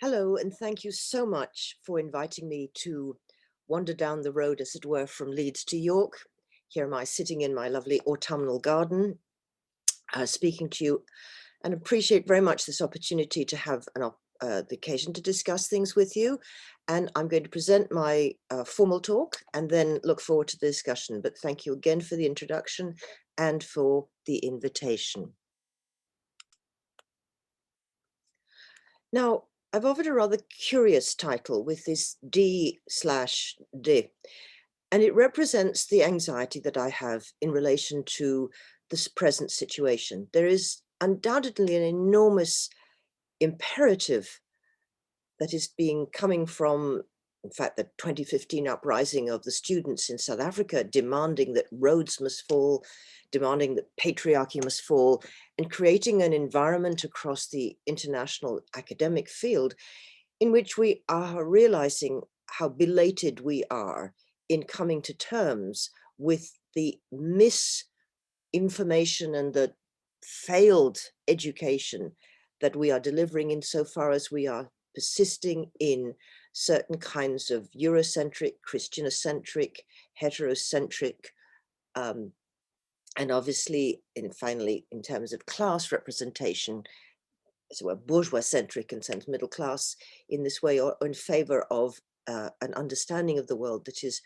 Hello, and thank you so much for inviting me to wander down the road, as it were, from Leeds to York. Here am I sitting in my lovely autumnal garden, speaking to you, and appreciate very much this opportunity to have the occasion to discuss things with you. And I'm going to present my formal talk and then look forward to the discussion. But thank you again for the introduction and for the invitation. Now, I've offered a rather curious title with this D/D, and it represents the anxiety that I have in relation to this present situation. There is undoubtedly an enormous imperative that is coming from, in fact, the 2015 uprising of the students in South Africa, demanding that roads must fall, demanding that patriarchy must fall, and creating an environment across the international academic field in which we are realizing how belated we are in coming to terms with the misinformation and the failed education that we are delivering, insofar as we are persisting in certain kinds of Eurocentric, Christianocentric, heterocentric, and obviously, finally, in terms of class representation, as it were, bourgeois-centric and sense middle class in this way, or in favor of an understanding of the world that is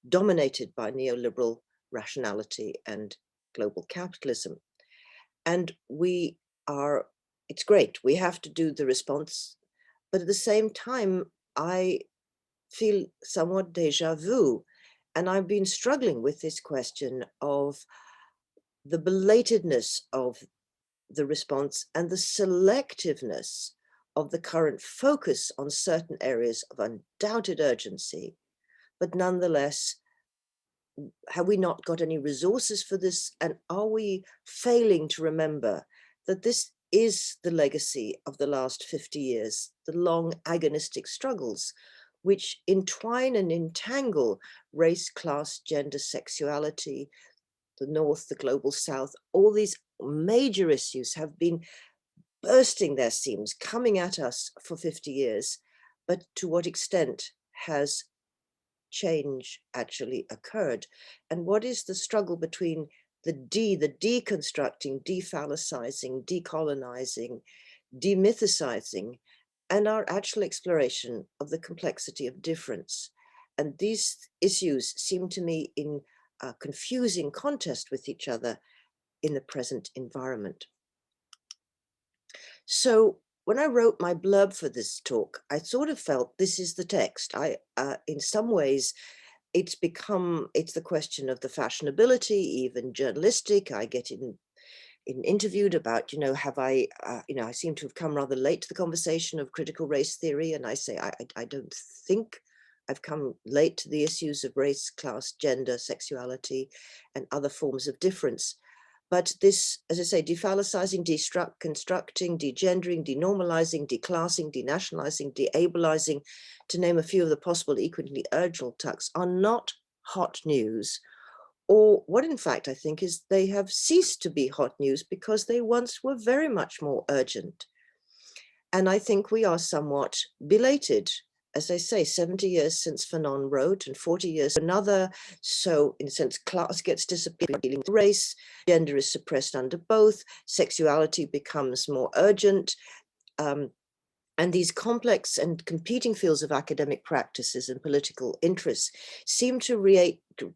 dominated by neoliberal rationality and global capitalism. And it's great, we have to do the response, but at the same time, I feel somewhat deja vu. And I've been struggling with this question of the belatedness of the response and the selectiveness of the current focus on certain areas of undoubted urgency. But nonetheless, have we not got any resources for this? And are we failing to remember that this is the legacy of the last 50 years, the long agonistic struggles which entwine and entangle race, class, gender, sexuality, the North, the global South? All these major issues have been bursting their seams, coming at us for 50 years. But to what extent has change actually occurred? And what is the struggle between the deconstructing, de-phallicizing, decolonizing, demythicizing, and our actual exploration of the complexity of difference? And these issues seem to me in a confusing contest with each other in the present environment. So when I wrote my blurb for this talk, I sort of felt this is the text. In some ways, it's the question of the fashionability, even journalistic. I get interviewed about, I seem to have come rather late to the conversation of critical race theory. And I say, I don't think I've come late to the issues of race, class, gender, sexuality, and other forms of difference. But this, as I say, de-phallicizing, deconstructing, degendering, de-normalizing, declassing, de-nationalizing, de-abilizing, to name a few of the possible equally urgent tucks, are not hot news. Or what in fact I think is they have ceased to be hot news because they once were very much more urgent. And I think we are somewhat belated. As I say, 70 years since Fanon wrote and 40 years another. So in a sense, class gets disappeared, dealing with race, gender is suppressed under both, sexuality becomes more urgent. And these complex and competing fields of academic practices and political interests seem to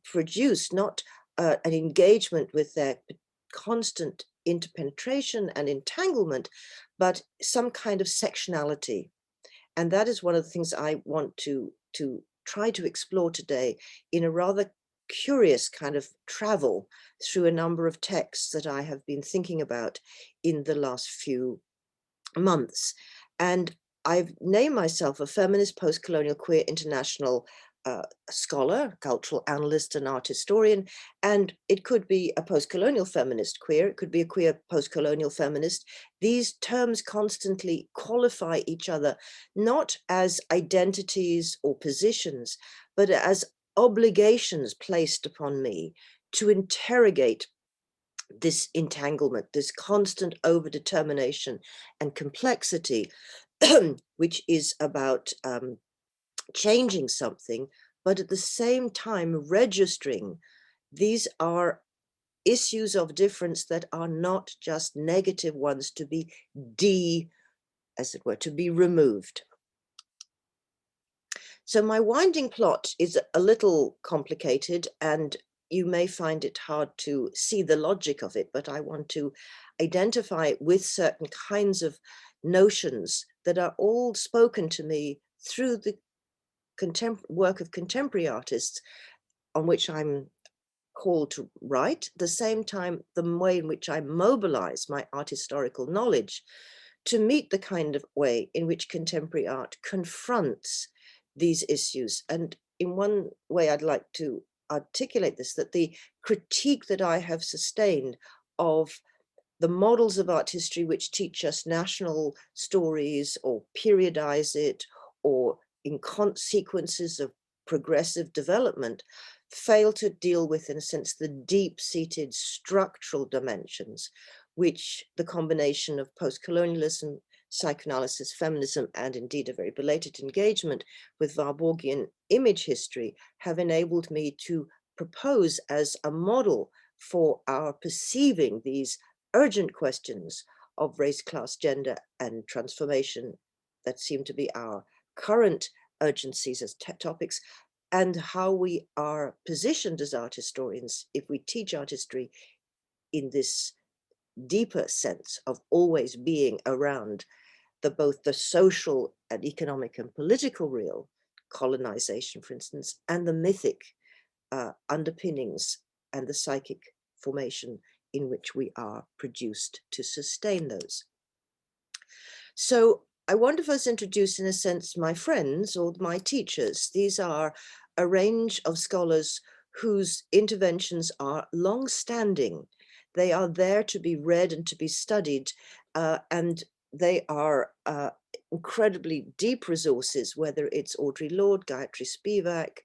produce not an engagement with their constant interpenetration and entanglement, but some kind of sectionality. And that is one of the things I want to try to explore today in a rather curious kind of travel through a number of texts that I have been thinking about in the last few months. And I've named myself a feminist post-colonial queer international scholar, cultural analyst and art historian, and it could be a post-colonial feminist queer, it could be a queer post-colonial feminist. These terms constantly qualify each other, not as identities or positions, but as obligations placed upon me to interrogate this entanglement, this constant overdetermination and complexity which is about changing something, but at the same time registering these are issues of difference that are not just negative ones to be as it were, to be removed. So my winding plot is a little complicated and you may find it hard to see the logic of it, but I want to identify with certain kinds of notions that are all spoken to me through the work of contemporary artists on which I'm called to write, at the same time, the way in which I mobilize my art historical knowledge to meet the kind of way in which contemporary art confronts these issues. And in one way, I'd like to articulate this, that the critique that I have sustained of the models of art history which teach us national stories or periodize it or in sequences of progressive development fail to deal with, in a sense, the deep-seated structural dimensions which the combination of post-colonialism, psychoanalysis, feminism, and indeed a very belated engagement with Warburgian image history have enabled me to propose as a model for our perceiving these urgent questions of race, class, gender, and transformation that seem to be our current urgencies as topics, and how we are positioned as art historians if we teach art history in this deeper sense of always being around both the social and economic and political real, colonization, for instance, and the mythic underpinnings and the psychic formation in which we are produced to sustain those. So I want to first introduce, in a sense, my friends or my teachers. These are a range of scholars whose interventions are long-standing. They are there to be read and to be studied, and they are incredibly deep resources, whether it's Audre Lorde, Gayatri Spivak,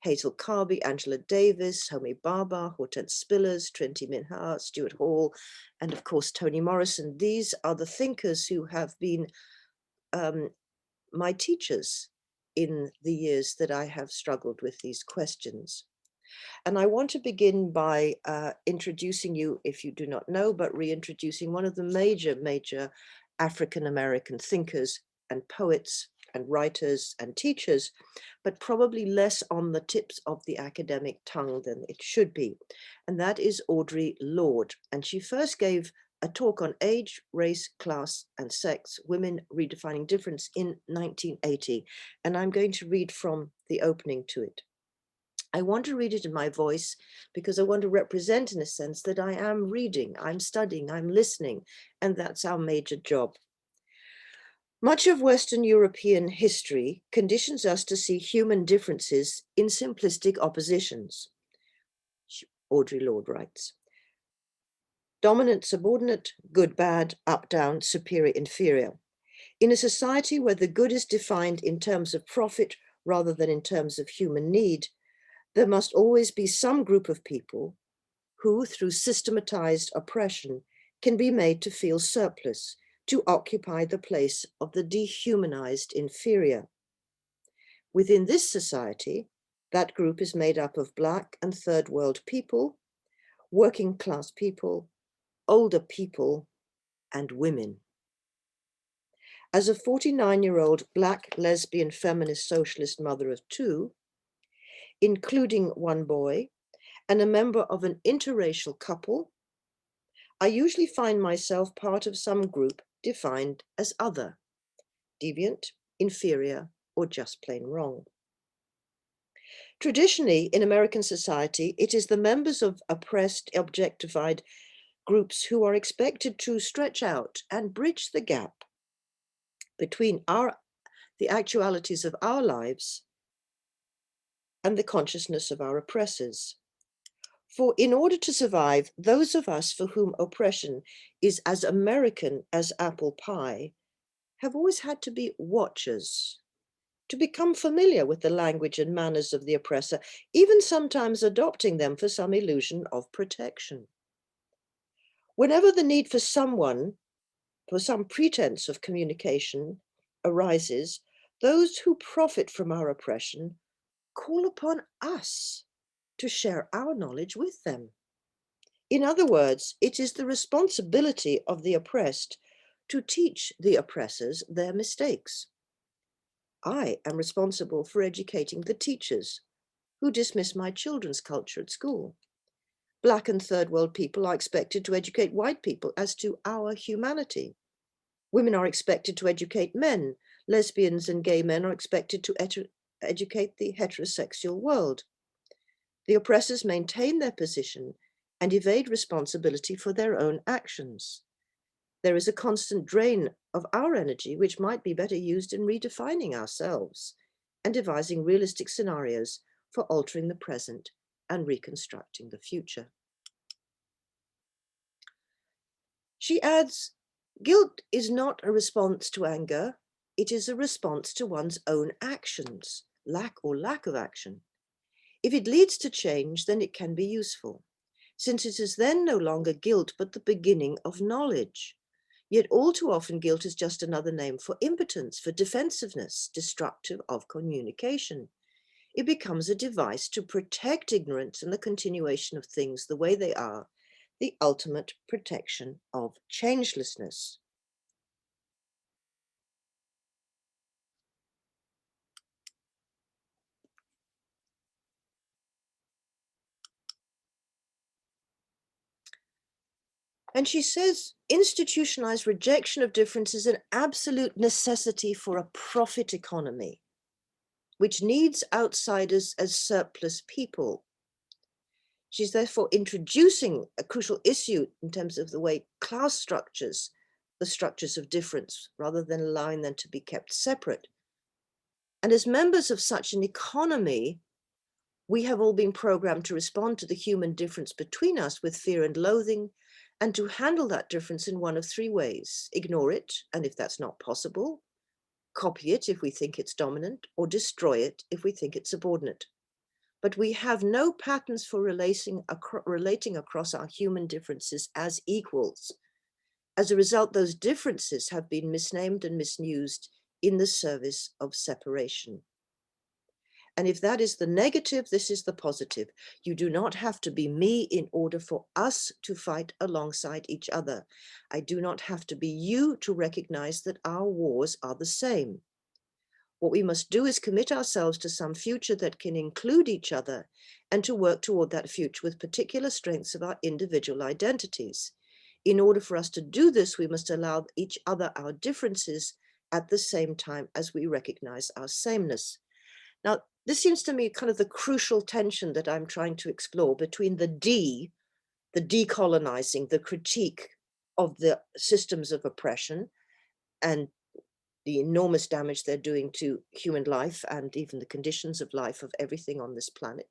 Hazel Carby, Angela Davis, Homi Bhabha, Hortense Spillers, Trinity Minha, Stuart Hall, and of course, Toni Morrison. These are the thinkers who have been my teachers in the years that I have struggled with these questions. And I want to begin by introducing you, if you do not know, but reintroducing one of the major African-American thinkers and poets and writers and teachers, but probably less on the tips of the academic tongue than it should be. And that is Audre Lorde. And she first gave a talk on age, race, class, and sex, women redefining difference in 1980. And I'm going to read from the opening to it. I want to read it in my voice because I want to represent, in a sense, that I am reading, I'm studying, I'm listening, and that's our major job. Much of Western European history conditions us to see human differences in simplistic oppositions. Audre Lorde writes, dominant, subordinate, good, bad, up, down, superior, inferior. In a society where the good is defined in terms of profit rather than in terms of human need, there must always be some group of people who, through systematized oppression, can be made to feel surplus, to occupy the place of the dehumanized inferior. Within this society, that group is made up of Black and Third World people, working class people, older people, and women. As a 49-year-old Black, lesbian, feminist, socialist mother of two, including one boy, and a member of an interracial couple, I usually find myself part of some group defined as other, deviant, inferior, or just plain wrong. Traditionally, in American society, it is the members of oppressed, objectified groups who are expected to stretch out and bridge the gap between the actualities of our lives and the consciousness of our oppressors. For in order to survive, those of us for whom oppression is as American as apple pie have always had to be watchers, to become familiar with the language and manners of the oppressor, even sometimes adopting them for some illusion of protection. Whenever the need for someone, for some pretense of communication, arises, those who profit from our oppression call upon us to share our knowledge with them. In other words, it is the responsibility of the oppressed to teach the oppressors their mistakes. I am responsible for educating the teachers who dismiss my children's culture at school. Black and third world people are expected to educate white people as to our humanity. Women are expected to educate men. Lesbians and gay men are expected to educate the heterosexual world. The oppressors maintain their position and evade responsibility for their own actions. There is a constant drain of our energy, which might be better used in redefining ourselves and devising realistic scenarios for altering the present and reconstructing the future. She adds, guilt is not a response to anger, it is a response to one's own actions, lack of action. If it leads to change, then it can be useful, since it is then no longer guilt, but the beginning of knowledge. Yet all too often, guilt is just another name for impotence, for defensiveness, destructive of communication. It becomes a device to protect ignorance and the continuation of things the way they are, the ultimate protection of changelessness. And she says, institutionalized rejection of difference is an absolute necessity for a profit economy, which needs outsiders as surplus people. She's therefore introducing a crucial issue in terms of the way class structures, the structures of difference, rather than allowing them to be kept separate. And as members of such an economy, we have all been programmed to respond to the human difference between us with fear and loathing, and to handle that difference in one of three ways: ignore it, and if that's not possible, copy it if we think it's dominant, or destroy it if we think it's subordinate. But we have no patterns for relating across our human differences as equals. As a result, those differences have been misnamed and misused in the service of separation. And if that is the negative, this is the positive. You do not have to be me in order for us to fight alongside each other. I do not have to be you to recognize that our wars are the same. What we must do is commit ourselves to some future that can include each other and to work toward that future with particular strengths of our individual identities. In order for us to do this, we must allow each other our differences at the same time as we recognize our sameness. Now, this seems to me kind of the crucial tension that I'm trying to explore between the decolonizing, the critique of the systems of oppression and the enormous damage they're doing to human life and even the conditions of life of everything on this planet.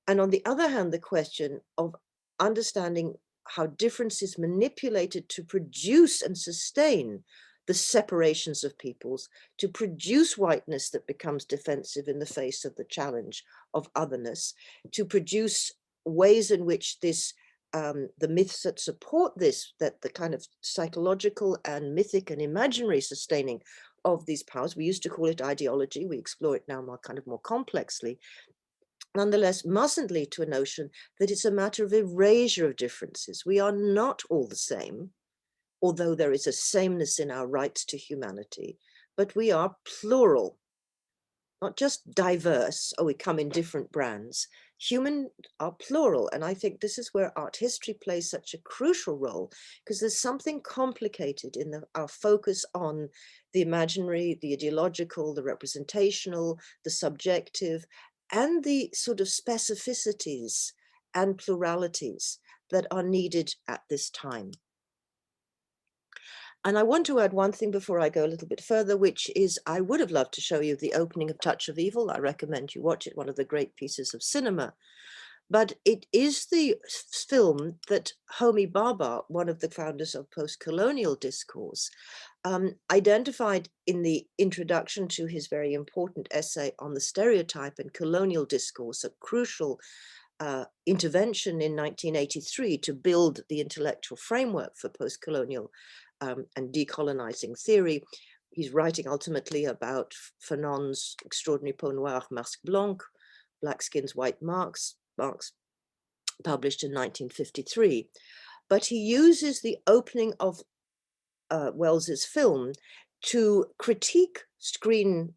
And on the other hand, the question of understanding how difference is manipulated to produce and sustain the separations of peoples, to produce whiteness that becomes defensive in the face of the challenge of otherness, to produce ways in which this the myths that support this, that the kind of psychological and mythic and imaginary sustaining of these powers, we used to call it ideology, we explore it now more complexly, nonetheless mustn't lead to a notion that it's a matter of erasure of differences. We are not all the same, although there is a sameness in our rights to humanity, but we are plural, not just diverse, oh, we come in different brands. Human are plural. And I think this is where art history plays such a crucial role, because there's something complicated in our focus on the imaginary, the ideological, the representational, the subjective, and the sort of specificities and pluralities that are needed at this time. And I want to add one thing before I go a little bit further, which is I would have loved to show you the opening of Touch of Evil. I recommend you watch it, one of the great pieces of cinema. But it is the film that Homi Bhabha, one of the founders of post-colonial discourse, identified in the introduction to his very important essay on the stereotype and colonial discourse, a crucial intervention in 1983 to build the intellectual framework for post-colonial and decolonizing theory, he's writing ultimately about Fanon's extraordinary Peau Noire, Masque Blanc, Black Skins, White Marks, published in 1953. But he uses the opening of Wells's film to critique screen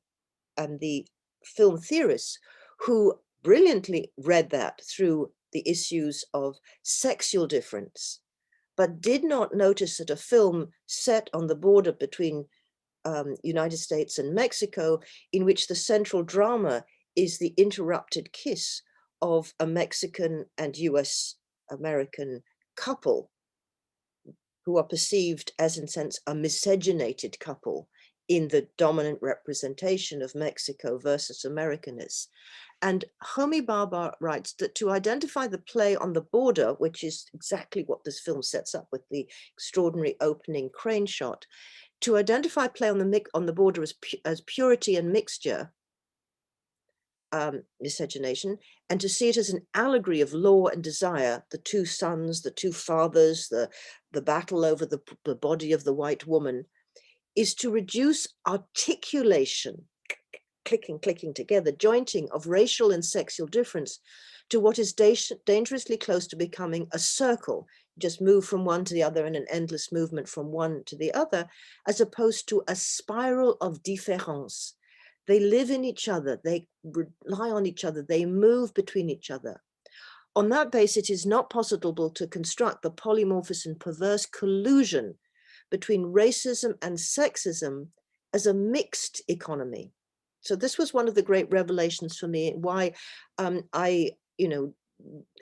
and the film theorists who brilliantly read that through the issues of sexual difference, but did not notice that a film set on the border between United States and Mexico, in which the central drama is the interrupted kiss of a Mexican and US American couple who are perceived as, in a sense, a miscegenated couple in the dominant representation of Mexico versus Americanness. And Homi Bhabha writes that to identify the play on the border, which is exactly what this film sets up with the extraordinary opening crane shot, to identify play on the border as purity and mixture, miscegenation, and to see it as an allegory of law and desire, the two sons, the two fathers, the battle over the body of the white woman, is to reduce articulation, clicking together, jointing of racial and sexual difference to what is dangerously close to becoming a circle, just move from one to the other in an endless movement from one to the other, as opposed to a spiral of différance. They live in each other, they rely on each other, they move between each other. On that basis, it is not possible to construct the polymorphous and perverse collusion between racism and sexism as a mixed economy. So this was one of the great revelations for me, why I,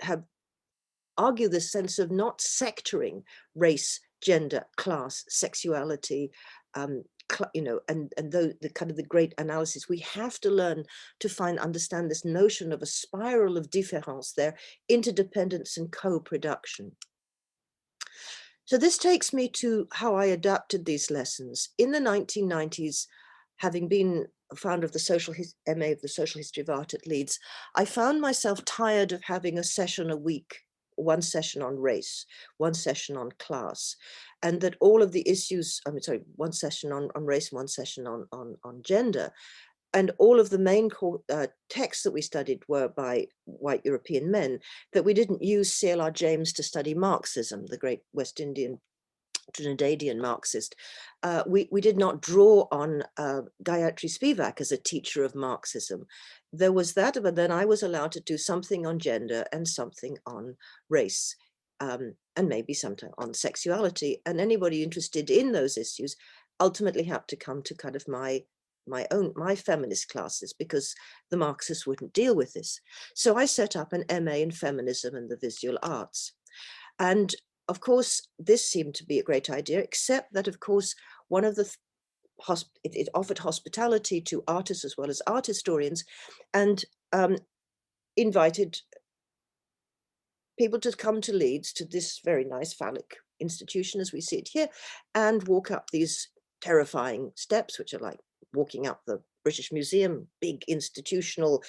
have argued this sense of not sectoring race, gender, class, sexuality, and the kind of the great analysis. We have to learn to understand this notion of a spiral of différance, their interdependence and co-production. So this takes me to how I adapted these lessons. In the 1990s, having been a founder of the MA of the Social History of Art at Leeds, I found myself tired of having a session a week, one session on race, one session on class, and that all of the issues, one session on race, one session on gender, and all of the main texts that we studied were by white European men, that we didn't use C.L.R. James to study Marxism, the great West Indian Trinidadian Marxist. We did not draw on Gayatri Spivak as a teacher of Marxism. There was that, but then I was allowed to do something on gender and something on race, and maybe something on sexuality. And anybody interested in those issues ultimately had to come to kind of my feminist classes, because the Marxists wouldn't deal with this. So I set up an MA in feminism and the visual arts. And of course, this seemed to be a great idea, except that, of course, one of the it offered hospitality to artists as well as art historians, and invited people to come to Leeds, to this very nice phallic institution as we see it here, and walk up these terrifying steps, which are like walking up the British Museum, big institutional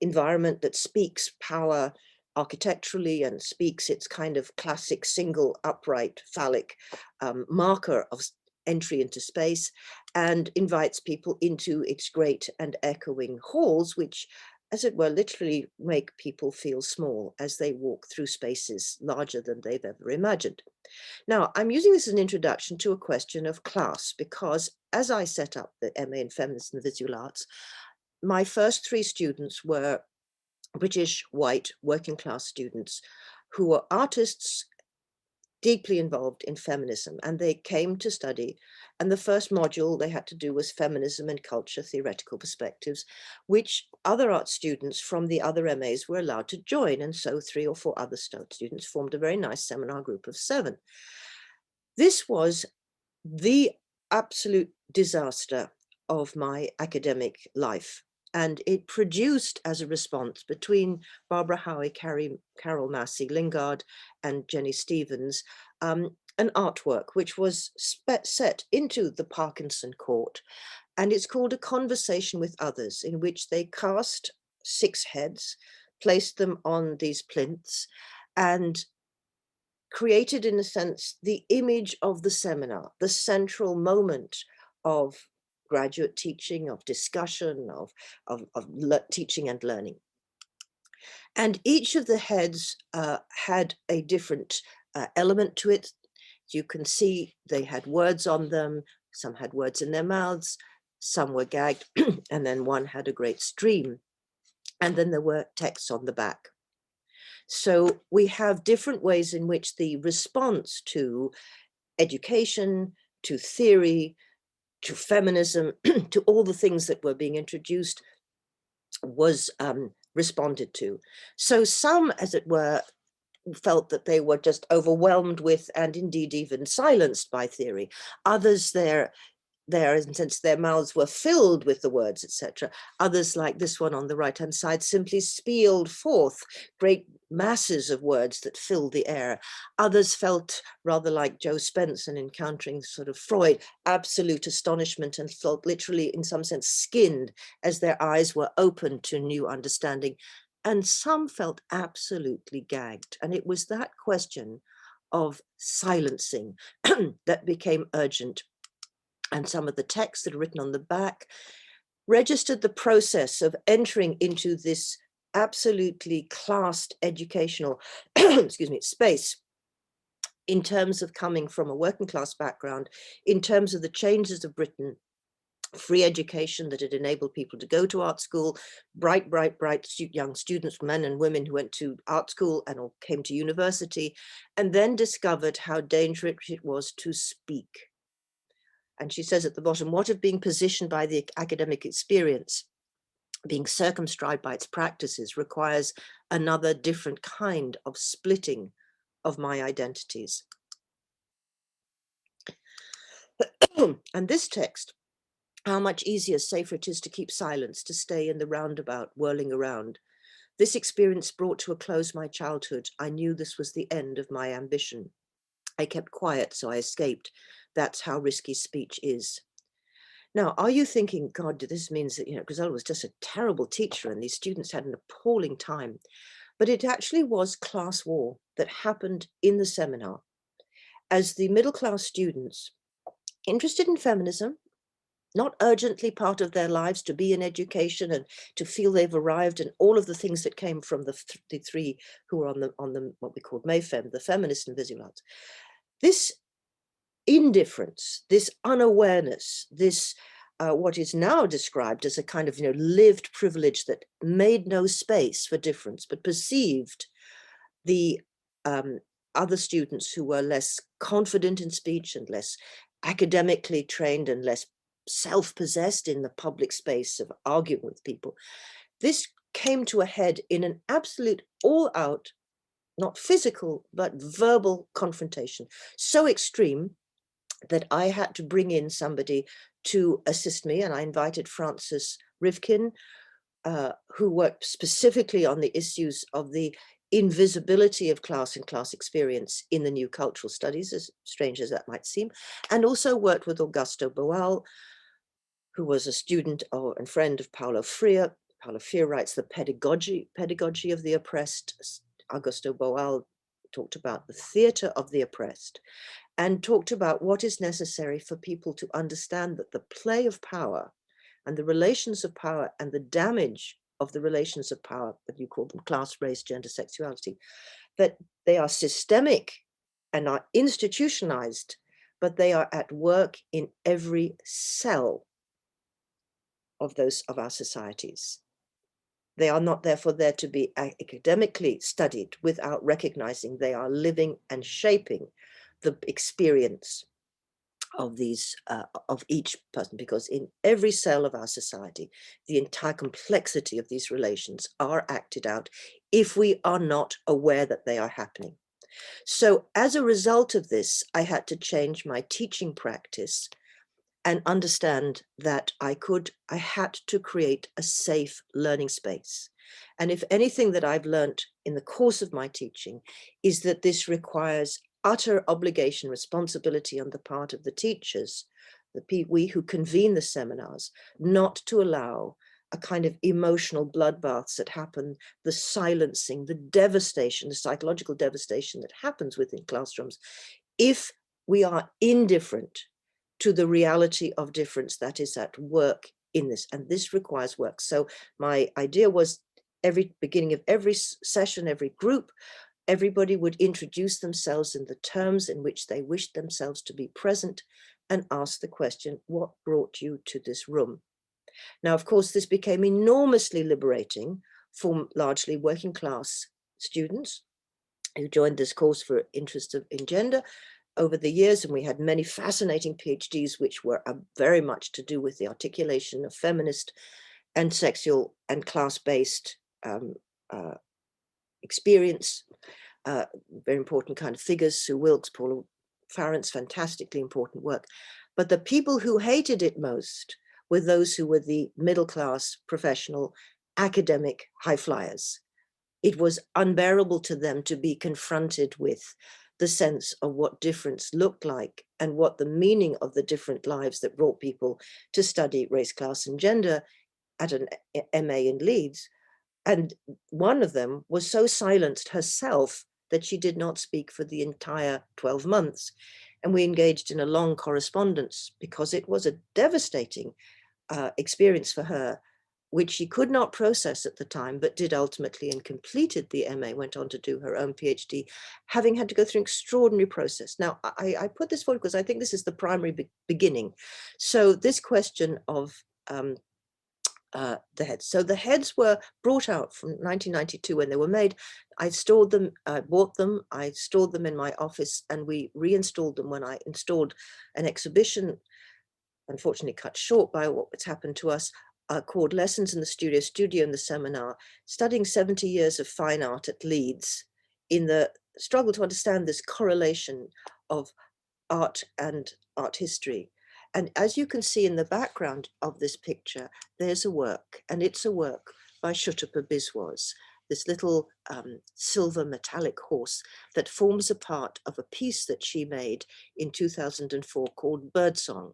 environment that speaks power architecturally and speaks its kind of classic single upright phallic marker of entry into space, and invites people into its great and echoing halls, which, as it were, literally make people feel small as they walk through spaces larger than they've ever imagined. Now, I'm using this as an introduction to a question of class, because as I set up the MA in Feminism and Visual Arts, my first 3 students were British, white, working class students who were artists deeply involved in feminism, and they came to study. And the first module they had to do was Feminism and Culture, Theoretical Perspectives, which other art students from the other MAs were allowed to join. And so 3 or 4 other students formed a very nice seminar group of 7. This was the absolute disaster of my academic life. And it produced, as a response, between Barbara Howe, Carol Massey Lingard, and Jenny Stevens, an artwork which was set into the Parkinson Court. And it's called A Conversation with Others, in which they cast 6 heads, placed them on these plinths, and created, in a sense, the image of the seminar, the central moment of graduate teaching, of discussion, of teaching and learning. And each of the heads had a different element to it. You can see they had words on them, some had words in their mouths, some were gagged, and then one had a great stream. And then there were texts on the back. So we have different ways in which the response to education, to theory, to feminism, to all the things that were being introduced was responded to. So some, as it were, felt that they were just overwhelmed with and indeed even silenced by theory. Others, since their mouths were filled with the words, etc. Others, like this one on the right-hand side, simply spilled forth great masses of words that filled the air. Others felt, rather like Joe Spence and encountering sort of Freud, absolute astonishment and felt literally, in some sense, skinned as their eyes were opened to new understanding. And some felt absolutely gagged. And it was that question of silencing that became urgent. And some of the texts that are written on the back registered the process of entering into this absolutely classed educational excuse me, space, in terms of coming from a working class background, in terms of the changes of Britain, free education that had enabled people to go to art school, bright young students, men and women who went to art school and or came to university, and then discovered how dangerous it was to speak. And she says at the bottom, what of being positioned by the academic experience, being circumscribed by its practices, requires another different kind of splitting of my identities. And this text, how much easier, safer it is to keep silence, to stay in the roundabout, whirling around. This experience brought to a close my childhood. I knew this was the end of my ambition. I kept quiet, so I escaped. That's how risky speech is. Now, are you thinking, God, this means that, Griselda was just a terrible teacher and these students had an appalling time. But it actually was class war that happened in the seminar as the middle class students, interested in feminism, not urgently part of their lives to be in education and to feel they've arrived, and all of the things that came from the three who were on the what we called Mayfem, the feminists and visual arts. This indifference, this unawareness, this what is now described as a kind of lived privilege that made no space for difference, but perceived the other students who were less confident in speech and less academically trained and less self-possessed in the public space of arguing with people. This came to a head in an absolute all-out, not physical, but verbal confrontation, so extreme that I had to bring in somebody to assist me, and I invited Frances Rivkin, who worked specifically on the issues of the invisibility of class and class experience in the new cultural studies, as strange as that might seem, and also worked with Augusto Boal, who was a student and friend of Paulo Freire. Paulo Freire writes the pedagogy of the oppressed. Augusto Boal talked about the theater of the oppressed, and talked about what is necessary for people to understand that the play of power and the relations of power and the damage of the relations of power, that you call them class, race, gender, sexuality, that they are systemic and are institutionalized, but they are at work in every cell of our societies. They are not therefore there to be academically studied without recognizing they are living and shaping the experience of of each person, because in every cell of our society, the entire complexity of these relations are acted out if we are not aware that they are happening. So as a result of this, I had to change my teaching practice and understand that I had to create a safe learning space. And if anything that I've learned in the course of my teaching is that this requires utter obligation, responsibility on the part of the teachers, we who convene the seminars, not to allow a kind of emotional bloodbaths that happen, the silencing, the devastation, the psychological devastation that happens within classrooms, if we are indifferent to the reality of difference that is at work in this, and this requires work. So my idea was every beginning of every session, every group, everybody would introduce themselves in the terms in which they wished themselves to be present and ask the question, what brought you to this room? Now, of course, this became enormously liberating for largely working class students who joined this course for interest in gender over the years, and we had many fascinating PhDs which were very much to do with the articulation of feminist and sexual and class-based experience. Very important kind of figures, Sue Wilkes, Paula Farrant's fantastically important work. But the people who hated it most were those who were the middle class, professional, academic high flyers. It was unbearable to them to be confronted with the sense of what difference looked like and what the meaning of the different lives that brought people to study race, class, and gender at an MA in Leeds. And one of them was so silenced herself that she did not speak for the entire 12 months. And we engaged in a long correspondence because it was a devastating experience for her, which she could not process at the time, but did ultimately and completed the MA, went on to do her own PhD, having had to go through an extraordinary process. Now, I put this forward because I think this is the primary beginning. So this question of the heads. So the heads were brought out from 1992 when they were made. I stored them, I bought them, I stored them in my office, and we reinstalled them when I installed an exhibition, unfortunately cut short by what's happened to us, called Lessons in the Studio in the Seminar, studying 70 years of fine art at Leeds in the struggle to understand this correlation of art and art history. And as you can see in the background of this picture, there's a work, and it's a work by Shuttapa Biswas, this little silver metallic horse that forms a part of a piece that she made in 2004 called Birdsong.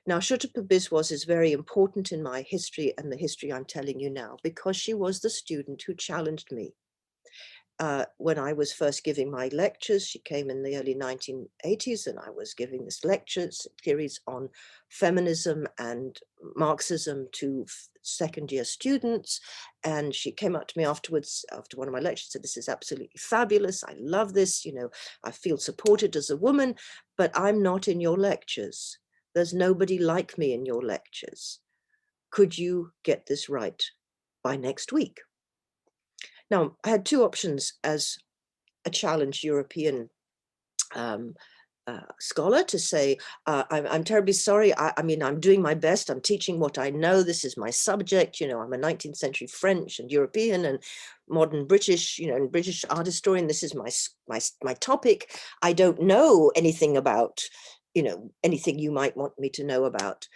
Now, Shuttapa Biswas is very important in my history and the history I'm telling you now, because she was the student who challenged me. When I was first giving my lectures, she came in the early 1980s, and I was giving this lecture series on feminism and Marxism to second-year students. And she came up to me afterwards, after one of my lectures, said, "This is absolutely fabulous. I love this. You know, I feel supported as a woman, but I'm not in your lectures. There's nobody like me in your lectures. Could you get this right by next week?" Now, I had two options as a challenged European scholar to say, I'm terribly sorry. I mean, I'm doing my best. I'm teaching what I know. This is my subject. You know, I'm a 19th century French and European and modern British, you know, and British art historian. This is my topic. I don't know anything about, you know, anything you might want me to know about.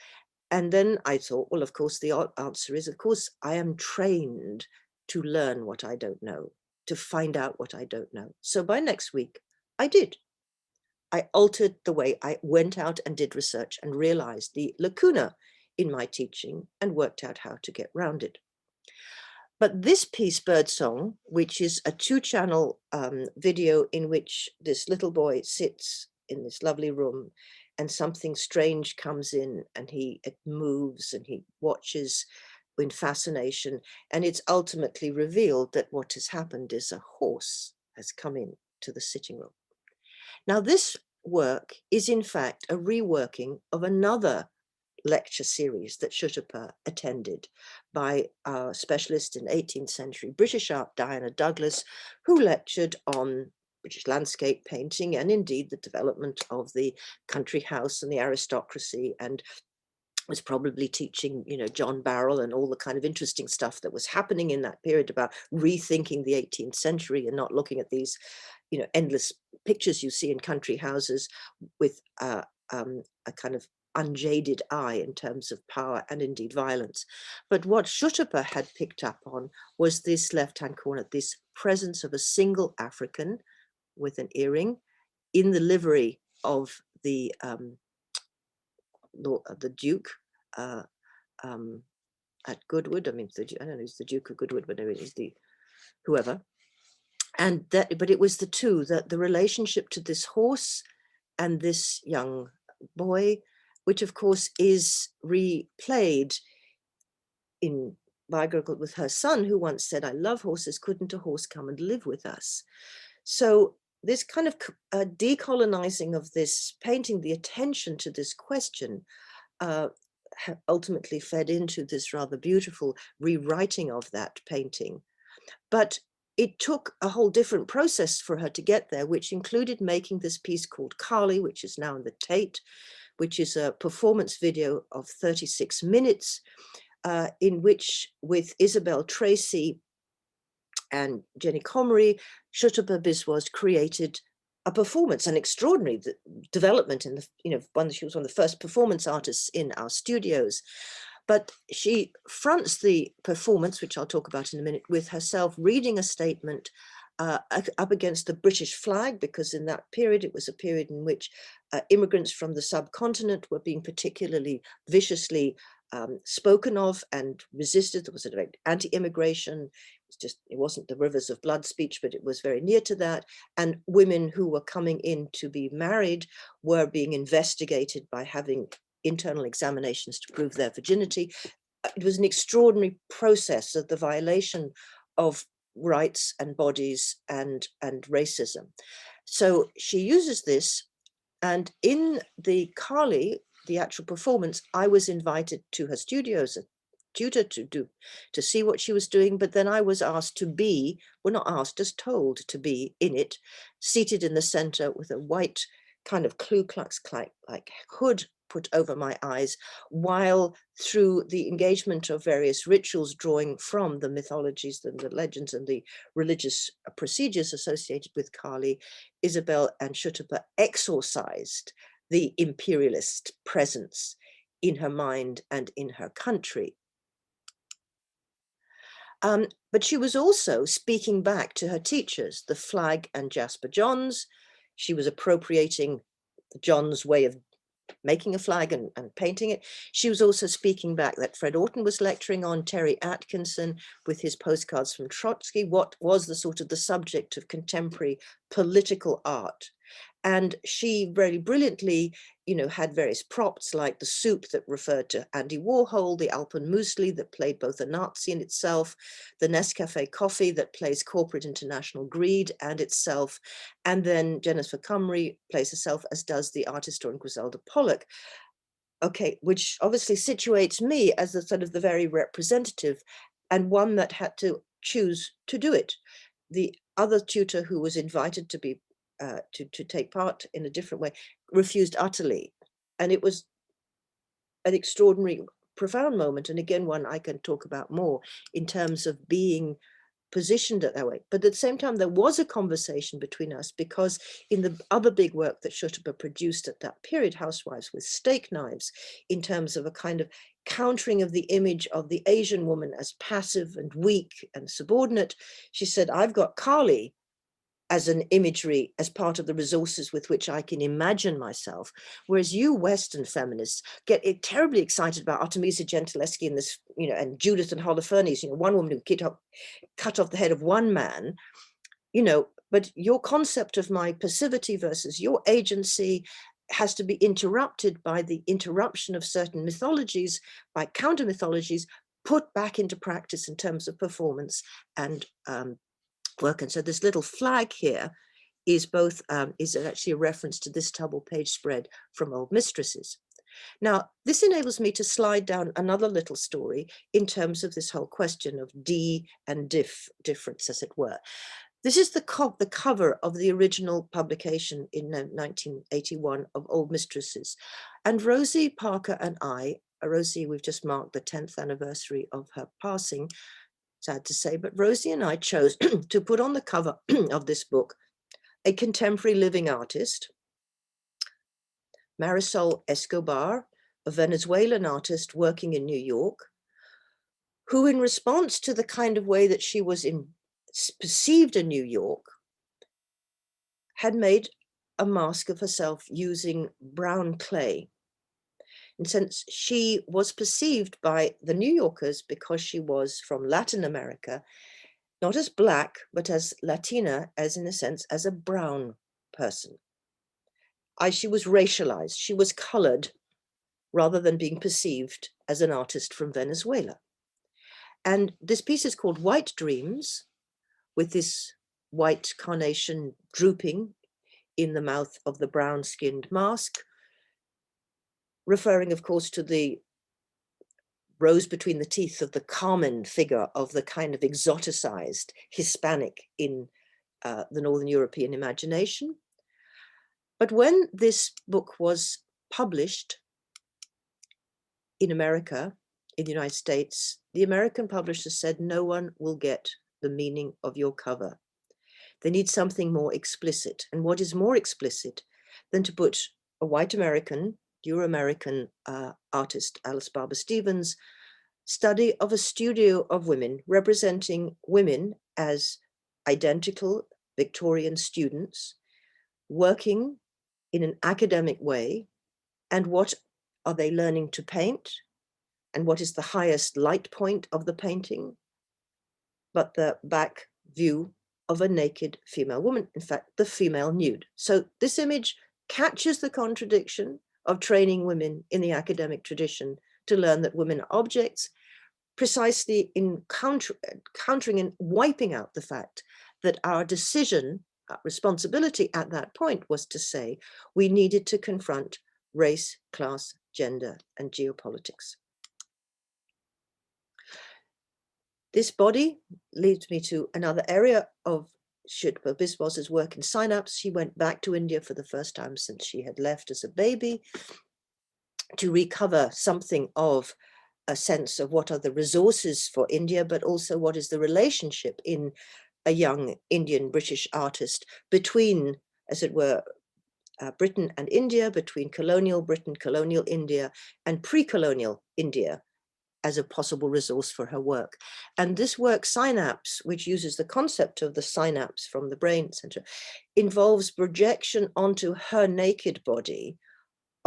And then I thought, well, of course, the answer is, of course, I am trained to learn what I don't know, to find out what I don't know. So by next week, I did. I altered the way I went out and did research and realized the lacuna in my teaching and worked out how to get round it. But this piece, Birdsong, which is a 2-channel video in which this little boy sits in this lovely room and something strange comes in and it moves and he watches in fascination, and it's ultimately revealed that what has happened is a horse has come in to the sitting room. Now, this work is in fact a reworking of another lecture series that Shuttapa attended by a specialist in 18th century British art, Diana Douglas, who lectured on British landscape painting and indeed the development of the country house and the aristocracy, and was probably teaching, you know, John Barrell and all the kind of interesting stuff that was happening in that period about rethinking the 18th century and not looking at these, you know, endless pictures you see in country houses with a kind of unjaded eye in terms of power and indeed violence. But what Shuttapa had picked up on was this left-hand corner, this presence of a single African with an earring in the livery of the Duke, at Goodwood. I mean, I don't know, he's the Duke of Goodwood, but anyway, he's the whoever. And that, but it was the two, that the relationship to this horse and this young boy, which of course is replayed in biographical with her son, who once said, "I love horses, couldn't a horse come and live with us?" So this kind of decolonizing of this painting, the attention to this question, uh, ultimately fed into this rather beautiful rewriting of that painting. But it took a whole different process for her to get there, which included making this piece called Carly, which is now in the Tate, which is a performance video of 36 minutes, in which, with Isabel Tracy and Jenny Comrie, Shutupa Biswas created a performance, an extraordinary development in the, she was one of the first performance artists in our studios. But she fronts the performance, which I'll talk about in a minute, with herself reading a statement up against the British flag, because in that period, it was a period in which immigrants from the subcontinent were being particularly viciously spoken of and resisted. There was an anti-immigration. It wasn't the rivers of blood speech, but it was very near to that. And women who were coming in to be married were being investigated by having internal examinations to prove their virginity. It was an extraordinary process of the violation of rights and bodies and racism. So she uses this, and in the Carly, the actual performance, I was invited to her studio as a tutor to see what she was doing, but then I was asked to be, well, not asked, just told to be in it, seated in the center with a white kind of Ku Klux Klan like hood put over my eyes, while through the engagement of various rituals drawing from the mythologies and the legends and the religious procedures associated with Kali, Isabel and Shutupa exorcised the imperialist presence in her mind and in her country. But she was also speaking back to her teachers, the flag and Jasper Johns. She was appropriating John's way of making a flag and painting it. She was also speaking back that Fred Orton was lecturing on, Terry Atkinson with his postcards from Trotsky, what was the sort of the subject of contemporary political art. And she very brilliantly, had various props like the soup that referred to Andy Warhol, the Alpenmuesli that played both a Nazi in itself, the Nescafe coffee that plays corporate international greed and itself, and then Jennifer Comrie plays herself, as does the art historian Griselda Pollock. Okay, which obviously situates me as the sort of the very representative and one that had to choose to do it. The other tutor who was invited to be to take part in a different way refused utterly, and it was an extraordinary, profound moment, and again one I can talk about more in terms of being positioned it that way. But at the same time, there was a conversation between us, because in the other big work that Shutupa produced at that period, Housewives with Steak Knives, in terms of a kind of countering of the image of the Asian woman as passive and weak and subordinate, she said, I've got Kali as an imagery, as part of the resources with which I can imagine myself. Whereas you Western feminists get terribly excited about Artemisia Gentileschi and this, and Judith and Holofernes, one woman who cut off the head of one man, but your concept of my passivity versus your agency has to be interrupted by the interruption of certain mythologies, by counter mythologies, put back into practice in terms of performance and work. And so this little flag here is both is actually a reference to this double page spread from Old Mistresses. Now, this enables me to slide down another little story in terms of this whole question of de and difference, as it were. This is the cover of the original publication in 1981 of Old Mistresses. And Rosie Parker and I, Rosie, we've just marked the 10th anniversary of her passing, sad to say, but Rosie and I chose to put on the cover of this book a contemporary living artist, Marisol Escobar, a Venezuelan artist working in New York, who, in response to the kind of way that she was perceived in New York, had made a mask of herself using brown clay. In a sense, she was perceived by the New Yorkers, because she was from Latin America, not as Black, but as Latina, as in a sense, as a brown person. She was racialized, she was colored, rather than being perceived as an artist from Venezuela. And this piece is called White Dreams, with this white carnation drooping in the mouth of the brown-skinned mask, referring, of course, to the rows between the teeth of the Carmen figure of the kind of exoticized Hispanic in the Northern European imagination. But when this book was published in America, in the United States, the American publishers said, no one will get the meaning of your cover. They need something more explicit. And what is more explicit than to put a white American, Euro-American artist, Alice Barber Stevens, study of a studio of women, representing women as identical Victorian students, working in an academic way. And what are they learning to paint? And what is the highest light point of the painting but the back view of a naked female woman, in fact, the female nude. So this image catches the contradiction of training women in the academic tradition to learn that women are objects, precisely in countering and wiping out the fact that our decision, our responsibility at that point was to say we needed to confront race, class, gender, and geopolitics. This body leads me to another area of Shilpa Biswas's work in Synapse. She went back to India for the first time since she had left as a baby to recover something of a sense of what are the resources for India, but also what is the relationship in a young Indian British artist between, as it were, Britain and India, between colonial Britain, colonial India, and pre-colonial India, as a possible resource for her work. And this work, Synapse, which uses the concept of the synapse from the brain center, involves projection onto her naked body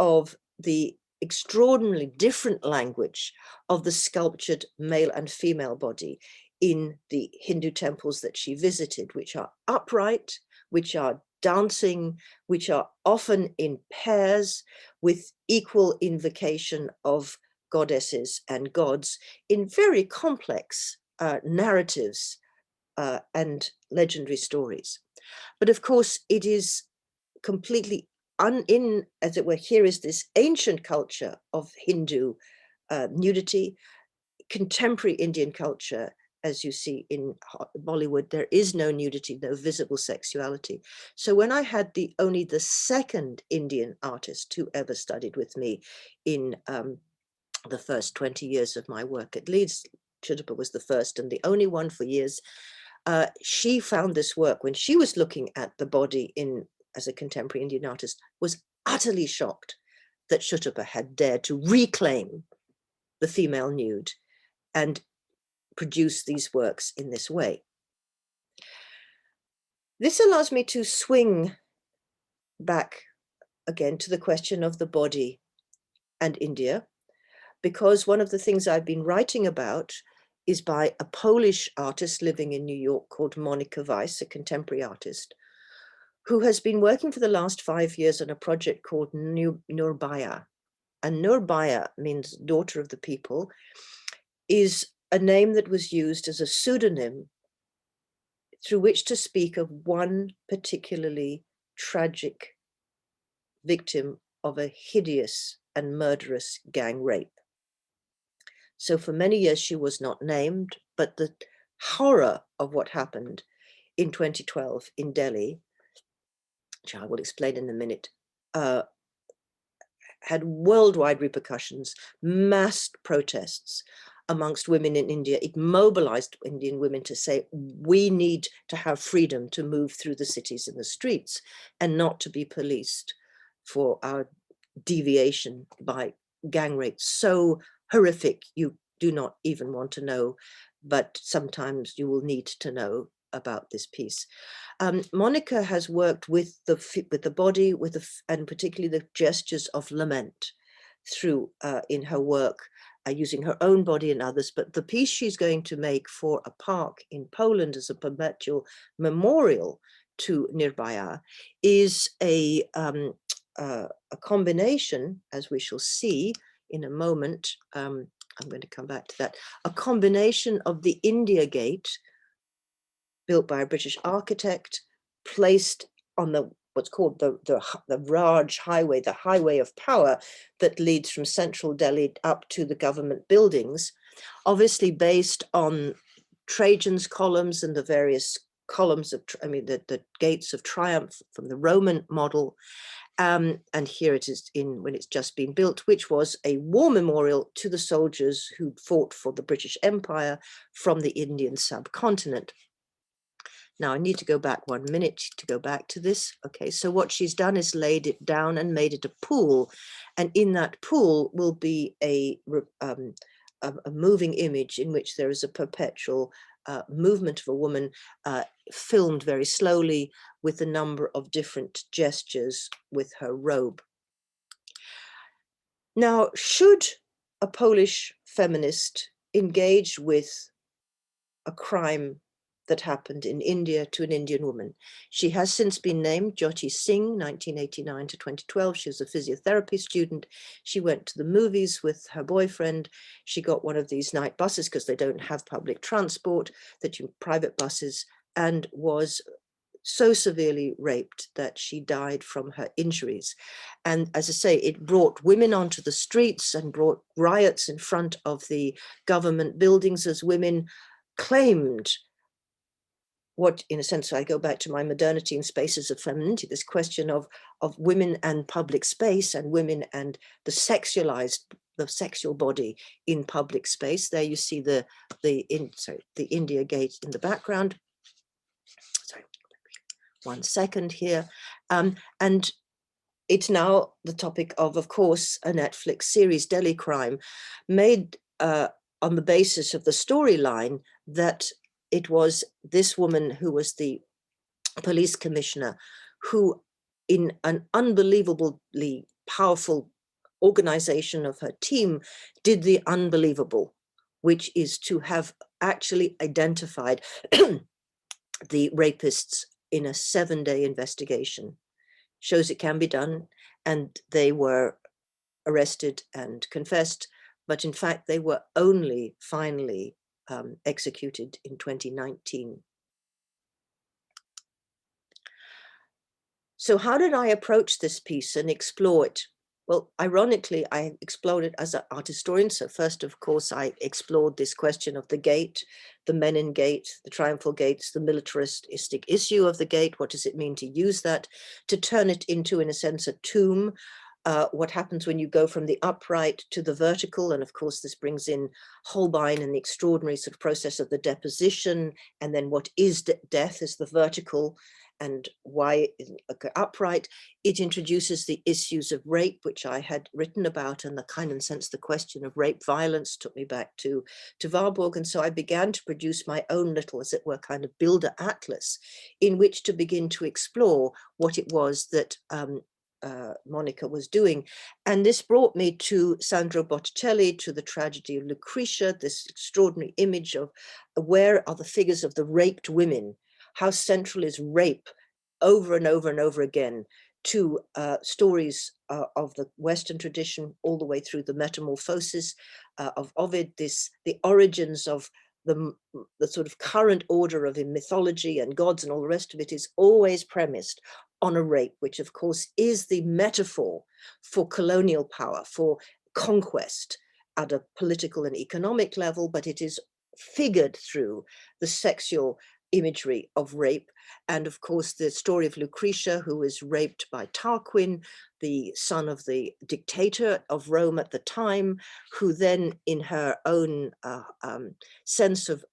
of the extraordinarily different language of the sculptured male and female body in the Hindu temples that she visited, which are upright, which are dancing, which are often in pairs with equal invocation of goddesses and gods in very complex narratives and legendary stories. But of course, it is completely as it were, here is this ancient culture of Hindu nudity, contemporary Indian culture. As you see in Bollywood, there is no nudity, no visible sexuality. So when I had only the second Indian artist who ever studied with me in the first 20 years of my work at Leeds, Shilpa was the first and the only one for years. She found this work when she was looking at the body as a contemporary Indian artist, was utterly shocked that Shilpa had dared to reclaim the female nude and produce these works in this way. This allows me to swing back again to the question of the body and India, because one of the things I've been writing about is by a Polish artist living in New York called Monika Weiss, a contemporary artist, who has been working for the last 5 years on a project called Nurbaya. And Nurbaya means daughter of the people, is a name that was used as a pseudonym through which to speak of one particularly tragic victim of a hideous and murderous gang rape. So for many years she was not named, but the horror of what happened in 2012 in Delhi, which I will explain in a minute, had worldwide repercussions, mass protests amongst women in India. It mobilized Indian women to say, we need to have freedom to move through the cities and the streets and not to be policed for our deviation by gang rape. So horrific, you do not even want to know, but sometimes you will need to know about this piece. Monika has worked with the body, and particularly the gestures of lament through in her work, using her own body and others. But the piece she's going to make for a park in Poland as a perpetual memorial to Nirbhaya is a combination, as we shall see in a moment. I'm going to come back to that. A combination of the India Gate, built by a British architect, placed on the what's called the Raj Highway, the highway of power that leads from central Delhi up to the government buildings, obviously based on Trajan's columns and the various columns of, the gates of triumph from the Roman model. And here it is when it's just been built, which was a war memorial to the soldiers who fought for the British Empire from the Indian subcontinent. Now I need to go back 1 minute to go back to this. Okay, so what she's done is laid it down and made it a pool. And in that pool will be a moving image in which there is a perpetual movement of a woman filmed very slowly with a number of different gestures with her robe. Now, should a Polish feminist engage with a crime that happened in India to an Indian woman? She has since been named Jyoti Singh, 1989 to 2012. She was a physiotherapy student. She went to the movies with her boyfriend. She got one of these night buses because they don't have public transport, private buses, and was so severely raped that she died from her injuries. And as I say, it brought women onto the streets and brought riots in front of the government buildings as women claimed what, in a sense, I go back to my modernity and spaces of femininity, this question of women and public space, and women and the sexual body in public space. There you see the India Gate in the background. Sorry, 1 second here. And it's now the topic of course, a Netflix series, Delhi Crime, made on the basis of the storyline that it was this woman who was the police commissioner who, in an unbelievably powerful organization of her team, did the unbelievable, which is to have actually identified the rapists in a 7-day investigation. Shows it can be done, and they were arrested and confessed, but in fact they were only finally executed in 2019. So how did I approach this piece and explore it? Well, ironically, I explored it as an art historian. So first, of course, I explored this question of the gate, the Menin gate, the triumphal gates, the militaristic issue of the gate. What does it mean to use that, to turn it into, in a sense, a tomb? What happens when you go from the upright to the vertical? And of course, this brings in Holbein and the extraordinary sort of process of the deposition, and then what is death is the vertical, and why upright. It introduces the issues of rape, which I had written about, and the kind of sense, the question of rape violence took me back to Warburg. And so I began to produce my own little, as it were, kind of builder atlas in which to begin to explore what it was that Monica was doing. And this brought me to Sandro Botticelli, to the tragedy of Lucretia, this extraordinary image of where are the figures of the raped women, how central is rape over and over and over again to stories of the Western tradition, all the way through the Metamorphosis of Ovid, the origins of the sort of current order of mythology and gods and all the rest of it is always premised on a rape, which of course is the metaphor for colonial power, for conquest at a political and economic level, but it is figured through the sexual imagery of rape. And of course, the story of Lucretia, who was raped by Tarquin, the son of the dictator of Rome at the time, who then, in her own sense of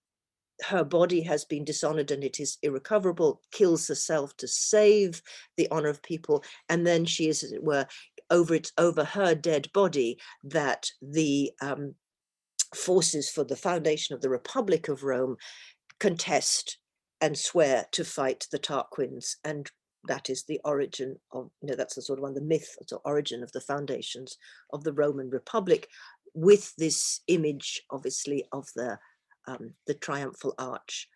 her body has been dishonored and it is irrecoverable, kills herself to save the honor of people. And then she is, as it were, over her dead body that the forces for the foundation of the Republic of Rome contest and swear to fight the Tarquins and that is the origin of, that's the sort of one, the myth, the origin of the foundations of the Roman Republic, with this image, obviously, of the triumphal arch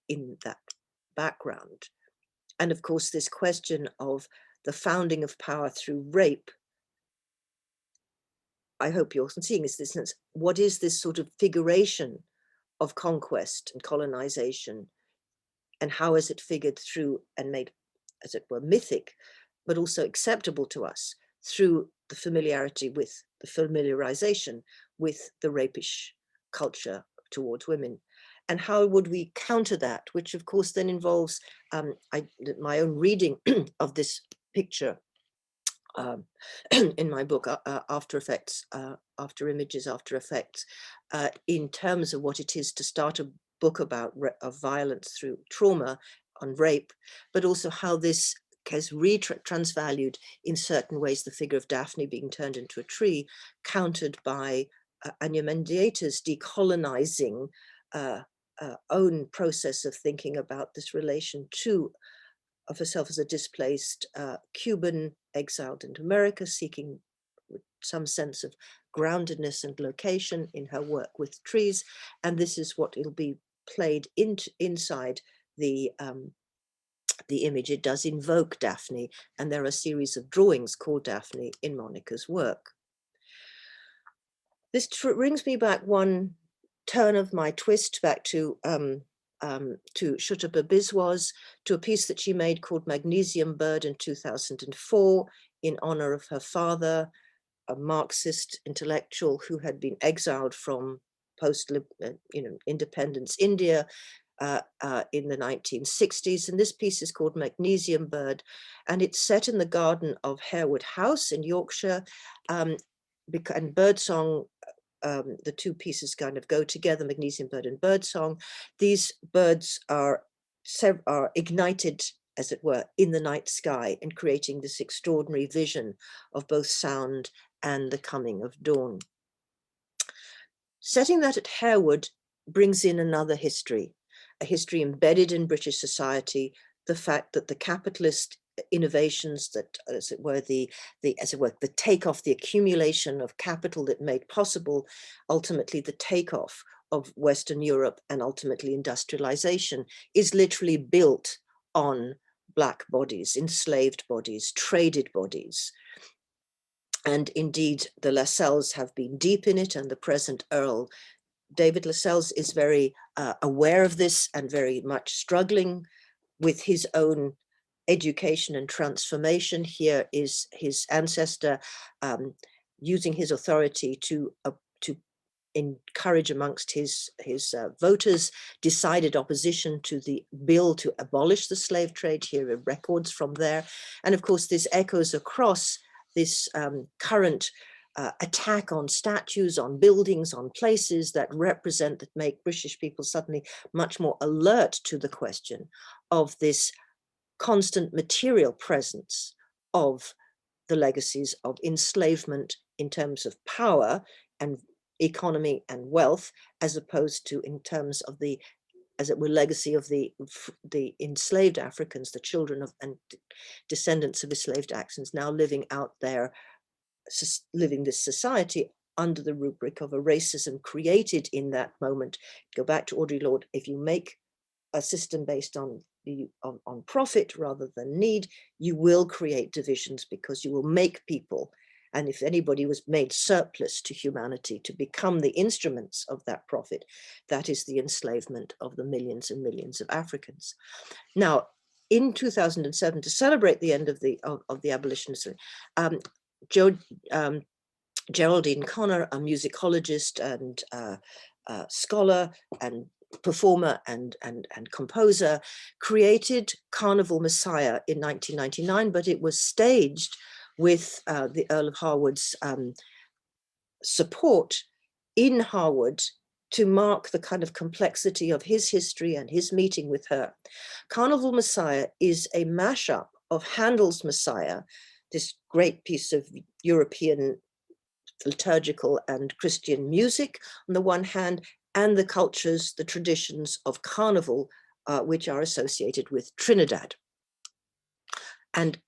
in that background. And of course, this question of the founding of power through rape, I hope you're seeing this, what is this sort of figuration of conquest and colonization, and how is it figured through and made, as it were, mythic, but also acceptable to us through the familiarity with, the familiarization with the rapish culture towards women. And how would we counter that, which of course then involves my own reading of this picture in my book, After Effects, After Images, After Effects, in terms of what it is to start a book about of violence through trauma on rape, but also how this has transvalued in certain ways the figure of Daphne being turned into a tree, countered by Anya Mendieta's decolonizing own process of thinking about this relation to of herself as a displaced Cuban exiled into America, seeking some sense of groundedness and location in her work with trees. And this is what will be played inside the image. It does invoke Daphne, and there are a series of drawings called Daphne in Monica's work. This brings me back one turn of my twist back to Shuta Biswas, to a piece that she made called Magnesium Bird in 2004 in honor of her father, a Marxist intellectual who had been exiled from independence India in the 1960s. And this piece is called Magnesium Bird, and it's set in the garden of Harewood House in Yorkshire. And birdsong, the two pieces kind of go together, Magnesium Bird and Birdsong. These birds are ignited, as it were, in the night sky, and creating this extraordinary vision of both sound and the coming of dawn. Setting that at Harewood brings in another history, a history embedded in British society, the fact that the capitalist innovations that, as it were, the takeoff, the accumulation of capital that made possible ultimately the takeoff of Western Europe and ultimately industrialization, is literally built on Black bodies, enslaved bodies, traded bodies. And indeed, the Lascelles have been deep in it, and the present Earl, David Lascelles, is very aware of this and very much struggling with his own education and transformation. Here is his ancestor using his authority to encourage amongst his voters decided opposition to the bill to abolish the slave trade. Here are records from there. And of course, this echoes across this current attack on statues, on buildings, on places that represent, that make British people suddenly much more alert to the question of this constant material presence of the legacies of enslavement in terms of power and economy and wealth, as opposed to in terms of the, as it were, legacy of the enslaved Africans, the children of and descendants of enslaved Africans now living out there, living this society under the rubric of a racism created in that moment. Go back to Audre Lorde, if you make a system based on profit rather than need, you will create divisions, because you will make people, and if anybody was made surplus to humanity to become the instruments of that profit, that is the enslavement of the millions and millions of Africans. Now, in 2007, to celebrate the end of the abolitionism, Geraldine Connor, a musicologist and scholar and performer and composer, created Carnival Messiah in 1999, but it was staged with the Earl of Harwood's support in Harwood to mark the kind of complexity of his history and his meeting with her. Carnival Messiah is a mashup of Handel's Messiah, this great piece of European liturgical and Christian music on the one hand, and the cultures, the traditions of carnival, which are associated with Trinidad. And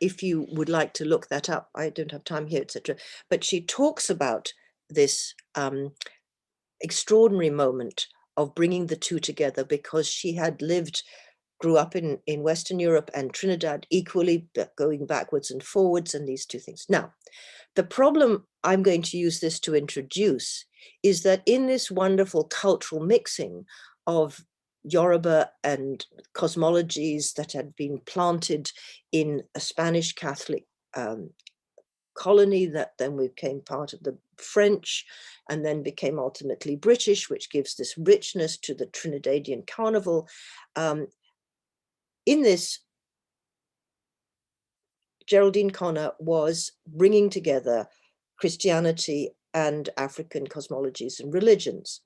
if you would like to look that up, I don't have time here, etc. But she talks about this extraordinary moment of bringing the two together, because she had grew up in Western Europe and Trinidad equally, going backwards and forwards, and these two things. Now, the problem I'm going to use this to introduce is that in this wonderful cultural mixing of Yoruba and cosmologies that had been planted in a Spanish Catholic colony that then became part of the French and then became ultimately British, which gives this richness to the Trinidadian carnival. In this, Geraldine Conner was bringing together Christianity and African cosmologies and religions.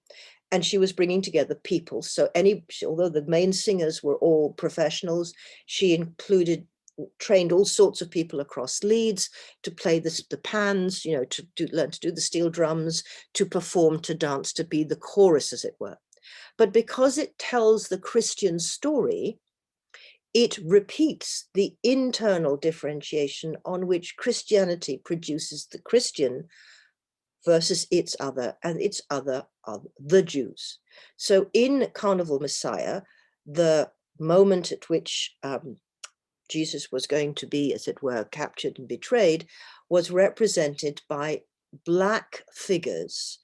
And she was bringing together people. So although the main singers were all professionals, she trained all sorts of people across Leeds to play the pans, you know, learn to do the steel drums, to perform, to dance, to be the chorus, as it were. But because it tells the Christian story, it repeats the internal differentiation on which Christianity produces the Christian versus its other, and its other are the Jews. So in Carnival Messiah, the moment at which Jesus was going to be, as it were, captured and betrayed, was represented by black figures,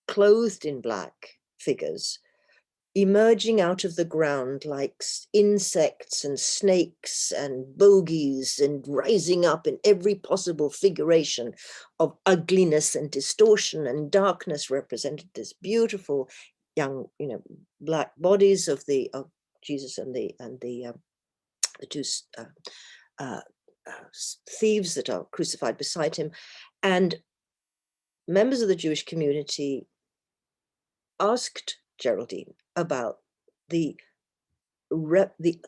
clothed in black figures, emerging out of the ground like insects and snakes and bogies, and rising up in every possible figuration of ugliness and distortion and darkness, represented this beautiful young, you know, black bodies of Jesus and the two thieves that are crucified beside him. And members of the Jewish community asked Geraldine about the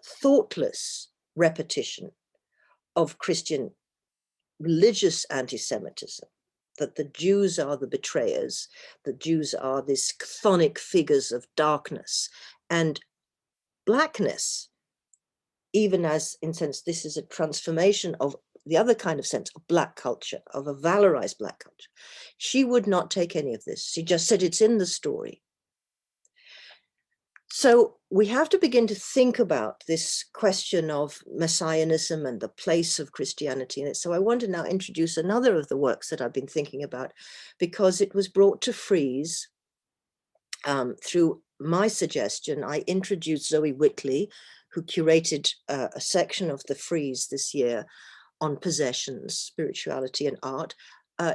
thoughtless repetition of Christian religious anti-Semitism, that the Jews are the betrayers, the Jews are these chthonic figures of darkness, and blackness, even as, in sense, this is a transformation of the other kind of sense of black culture, of a valorized black culture. She would not take any of this. She just said it's in the story. So we have to begin to think about this question of messianism and the place of Christianity in it. So I want to now introduce another of the works that I've been thinking about, because it was brought to Frieze through my suggestion. I introduced Zoe Whitley, who curated a section of the Frieze this year on possessions, spirituality and art.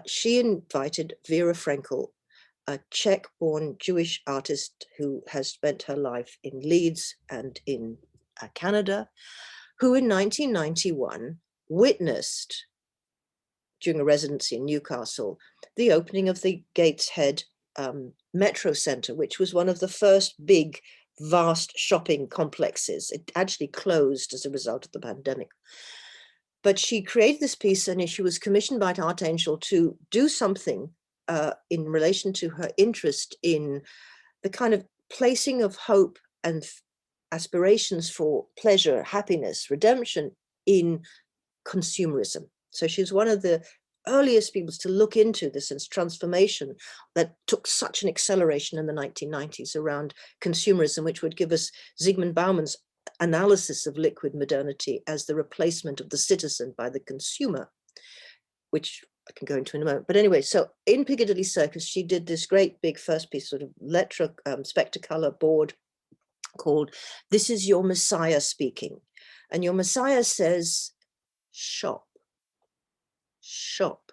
She invited Vera Frankel, a Czech-born Jewish artist who has spent her life in Leeds and in Canada, who in 1991 witnessed, during a residency in Newcastle, the opening of the Gateshead Metro Centre, which was one of the first big, vast shopping complexes. It actually closed as a result of the pandemic. But she created this piece, and she was commissioned by Art Angel to do something in relation to her interest in the kind of placing of hope and aspirations for pleasure, happiness, redemption in consumerism. So she's one of the earliest people to look into this transformation that took such an acceleration in the 1990s around consumerism, which would give us Zygmunt Bauman's analysis of liquid modernity as the replacement of the citizen by the consumer, which I can go into in a moment. But anyway, so in Piccadilly Circus, she did this great big first piece, sort of spectacolor board called "This is Your Messiah Speaking." And your Messiah says, shop, shop,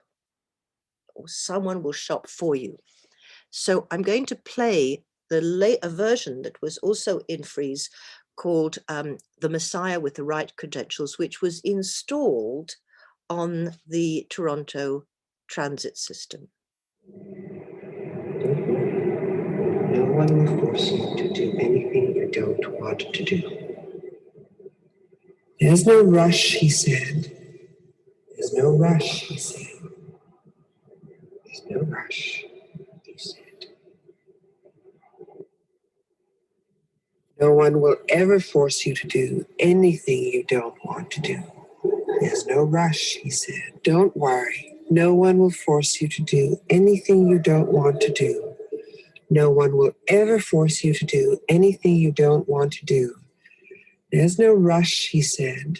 or someone will shop for you. So I'm going to play a version that was also in Frieze called The Messiah with the Right Credentials, which was installed on the Toronto transit system. No one will force you to do anything you don't want to do. There's no rush, he said. There's no rush, he said. There's no rush, he said. No one will ever force you to do anything you don't want to do. There's no rush, he said. Don't worry. No one will force you to do anything you don't want to do. No one will ever force you to do anything you don't want to do. There's no rush, he said.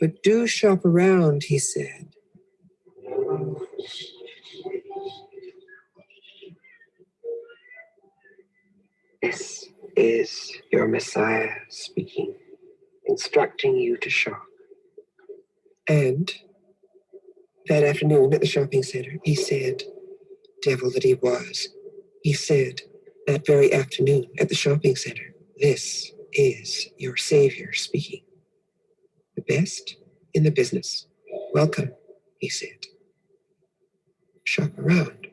But do shop around, he said. This is your Messiah speaking, instructing you to shop. And that afternoon at the shopping center, he said, devil that he was, he said that very afternoon at the shopping center, this is your Savior speaking. The best in the business. Welcome, he said. Shop around.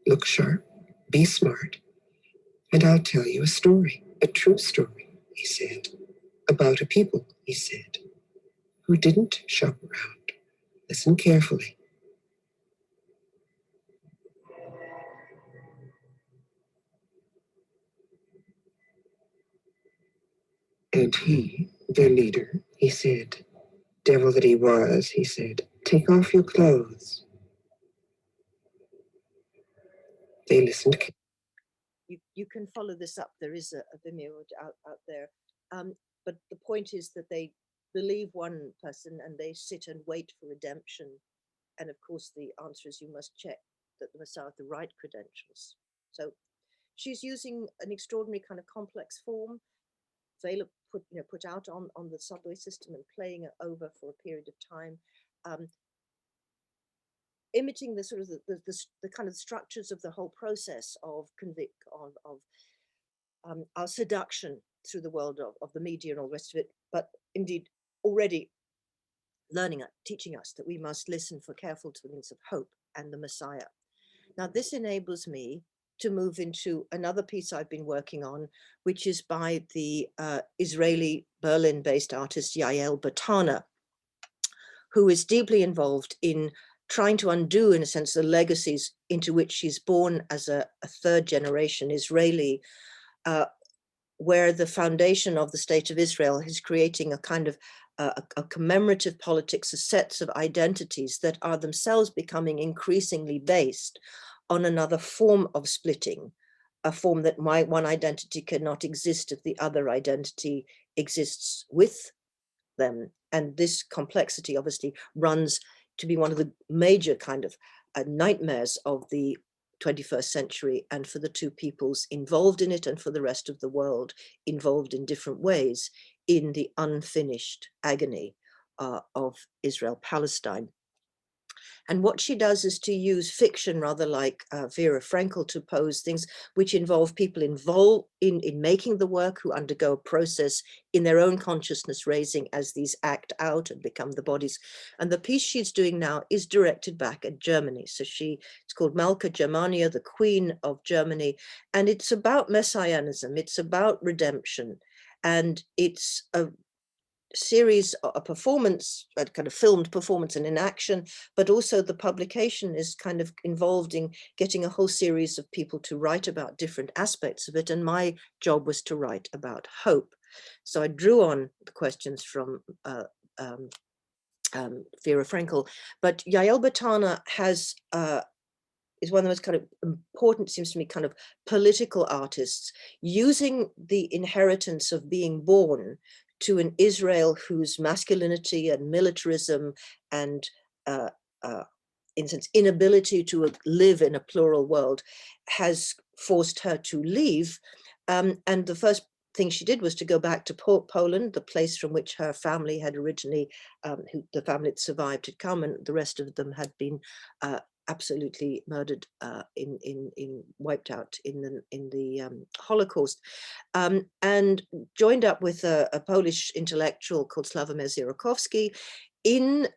Look sharp. Be smart. And I'll tell you a story, a true story, he said, about a people, he said, who didn't shop around. Listen carefully. And he, their leader, he said, devil that he was, he said, take off your clothes. They listened. You can follow this up. There is a Vimeo out there. But the point is that they believe one person and they sit and wait for redemption. And of course, the answer is you must check that the Messiah have the right credentials. So she's using an extraordinary kind of complex form, put out on the subway system and playing it over for a period of time, imitating the sort of the kind of structures of the whole process of our seduction through the world of the media and all the rest of it, but indeed already teaching us that we must listen for careful twinings of hope and the Messiah. Now, this enables me to move into another piece I've been working on, which is by the Israeli Berlin-based artist Yael Batana, who is deeply involved in trying to undo, in a sense, the legacies into which she's born as a third generation Israeli, where the foundation of the state of Israel is creating a kind of a commemorative politics, a sets of identities that are themselves becoming increasingly based on another form of splitting, a form that one identity cannot exist if the other identity exists with them. And this complexity obviously runs to be one of the major kind of nightmares of the 21st century, and for the two peoples involved in it and for the rest of the world involved in different ways in the unfinished agony of Israel-Palestine. And what she does is to use fiction, rather like Vera Frankel, to pose things which involve people involved in making the work, who undergo a process in their own consciousness raising as these act out and become the bodies. And the piece she's doing now is directed back at Germany. So it's called Malka Germania, the Queen of Germany. And it's about messianism, it's about redemption. And it's a series, a performance, a kind of filmed performance and in action, but also the publication is kind of involved in getting a whole series of people to write about different aspects of it. And my job was to write about hope. So I drew on the questions from Vera Frankel, but Yael Batana is one of the most kind of important, seems to me, kind of political artists, using the inheritance of being born to an Israel whose masculinity and militarism and in a sense inability to live in a plural world has forced her to leave. And the first thing she did was to go back to Poland, the place from which her family had originally, the family that survived had come, and the rest of them had been absolutely murdered, wiped out in the Holocaust, and joined up with a Polish intellectual called Sławomir Zierakowski in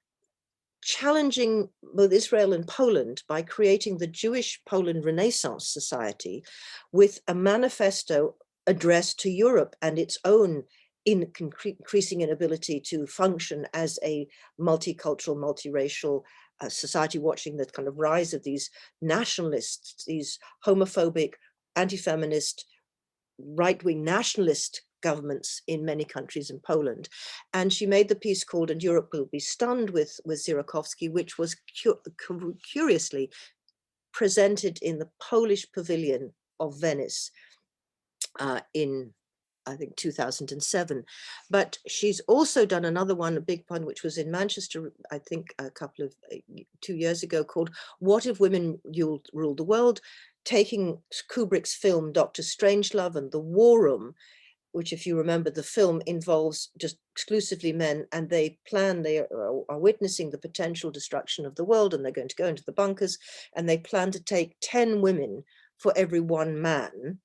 challenging both Israel and Poland by creating the Jewish Poland Renaissance Society with a manifesto addressed to Europe and its own increasing inability to function as a multicultural, multiracial society, watching the kind of rise of these nationalists, these homophobic, anti-feminist, right-wing nationalist governments in many countries in Poland. And she made the piece called And Europe Will Be Stunned with Zirakowski, which was curiously presented in the Polish pavilion of Venice in, I think, 2007. But she's also done another one, a big one, which was in Manchester, I think a couple of 2 years ago, called What If Women Ruled the World, taking Kubrick's film Dr. Strangelove and The War Room, which, if you remember, the film involves just exclusively men, and they are witnessing the potential destruction of the world, and they're going to go into the bunkers, and they plan to take 10 women for every one man.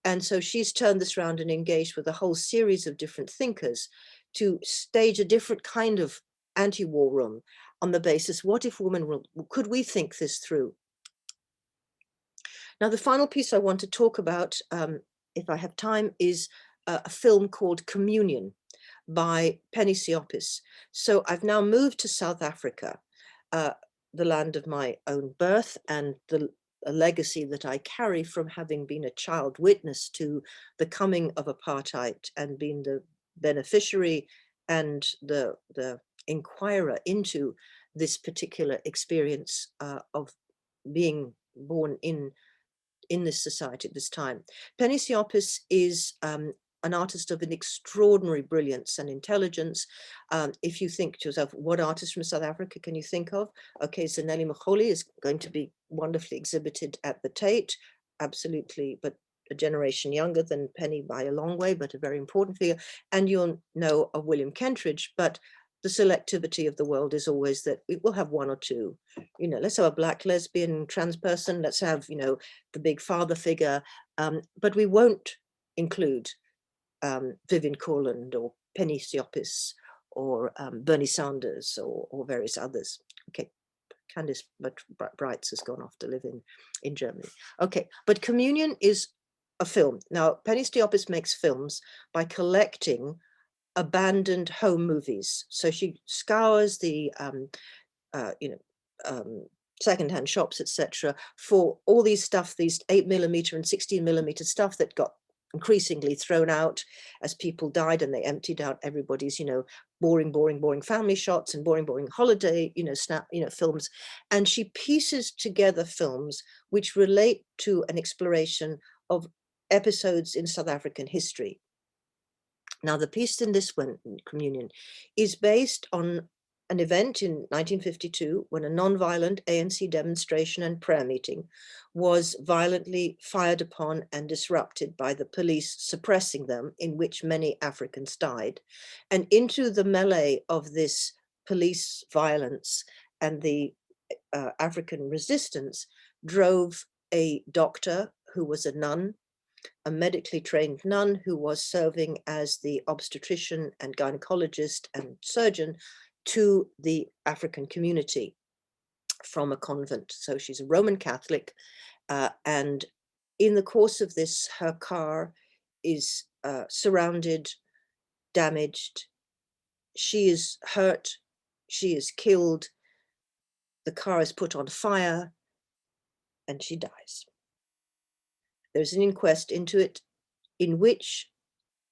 And so she's turned this around and engaged with a whole series of different thinkers to stage a different kind of anti-war room on the basis, what if women could we think this through? Now, the final piece I want to talk about, if I have time, is a film called Communion by Penny Siopis. So I've now moved to South Africa, the land of my own birth, and a legacy that I carry from having been a child witness to the coming of apartheid and being the beneficiary and the inquirer into this particular experience of being born in this society at this time. Penny Siopis is an artist of an extraordinary brilliance and intelligence. If you think to yourself, what artist from South Africa can you think of? Okay, so Nelly Macholi is going to be wonderfully exhibited at the Tate, absolutely, but a generation younger than Penny by a long way, but a very important figure. And you'll know of William Kentridge, but the selectivity of the world is always that we will have one or two. You know, let's have a Black lesbian trans person, let's have, you know, the big father figure, but we won't include Vivian Corland or Penny Siopis or Bernie Sanders or various others. Okay, Candice Breitz has gone off to live in Germany. Okay, but Communion is a film. Now, Penny Siopis makes films by collecting abandoned home movies. So she scours the secondhand shops, etc., for all these stuff, these 8mm and 16mm stuff that got increasingly thrown out as people died, and they emptied out everybody's, you know, boring family shots and boring holiday, you know, films. And she pieces together films which relate to an exploration of episodes in South African history. Now, the piece in this one, Communion, is based on an event in 1952 when a non-violent ANC demonstration and prayer meeting was violently fired upon and disrupted by the police suppressing them, in which many Africans died. And into the melee of this police violence and the African resistance drove a doctor who was a nun, a medically trained nun who was serving as the obstetrician and gynecologist and surgeon to the African community from a convent. So she's a Roman Catholic, and in the course of this, her car is surrounded, damaged, she is hurt, she is killed, the car is put on fire, and she dies. There's an inquest into it in which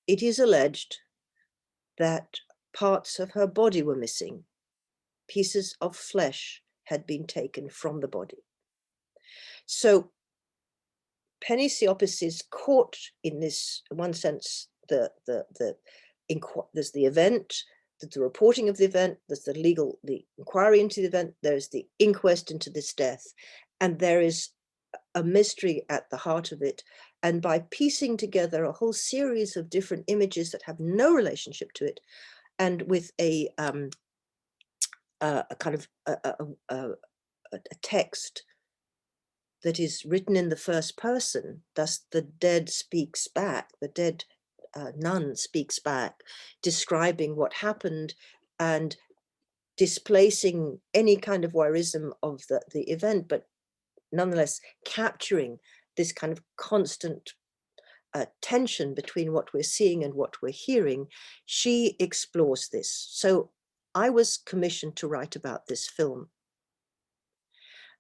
it is alleged that parts of her body were missing. Pieces of flesh had been taken from the body. So Penny Siopis is caught in this, in one sense, there's the event, there's the reporting of the event, there's the inquiry into the event, there's the inquest into this death, and there is a mystery at the heart of it. And by piecing together a whole series of different images that have no relationship to it, and with a kind of a text that is written in the first person, thus the dead speaks back, the dead nun speaks back, describing what happened and displacing any kind of voyeurism of the event, but nonetheless capturing this kind of constant tension between what we're seeing and what we're hearing. She explores this. So I was commissioned to write about this film.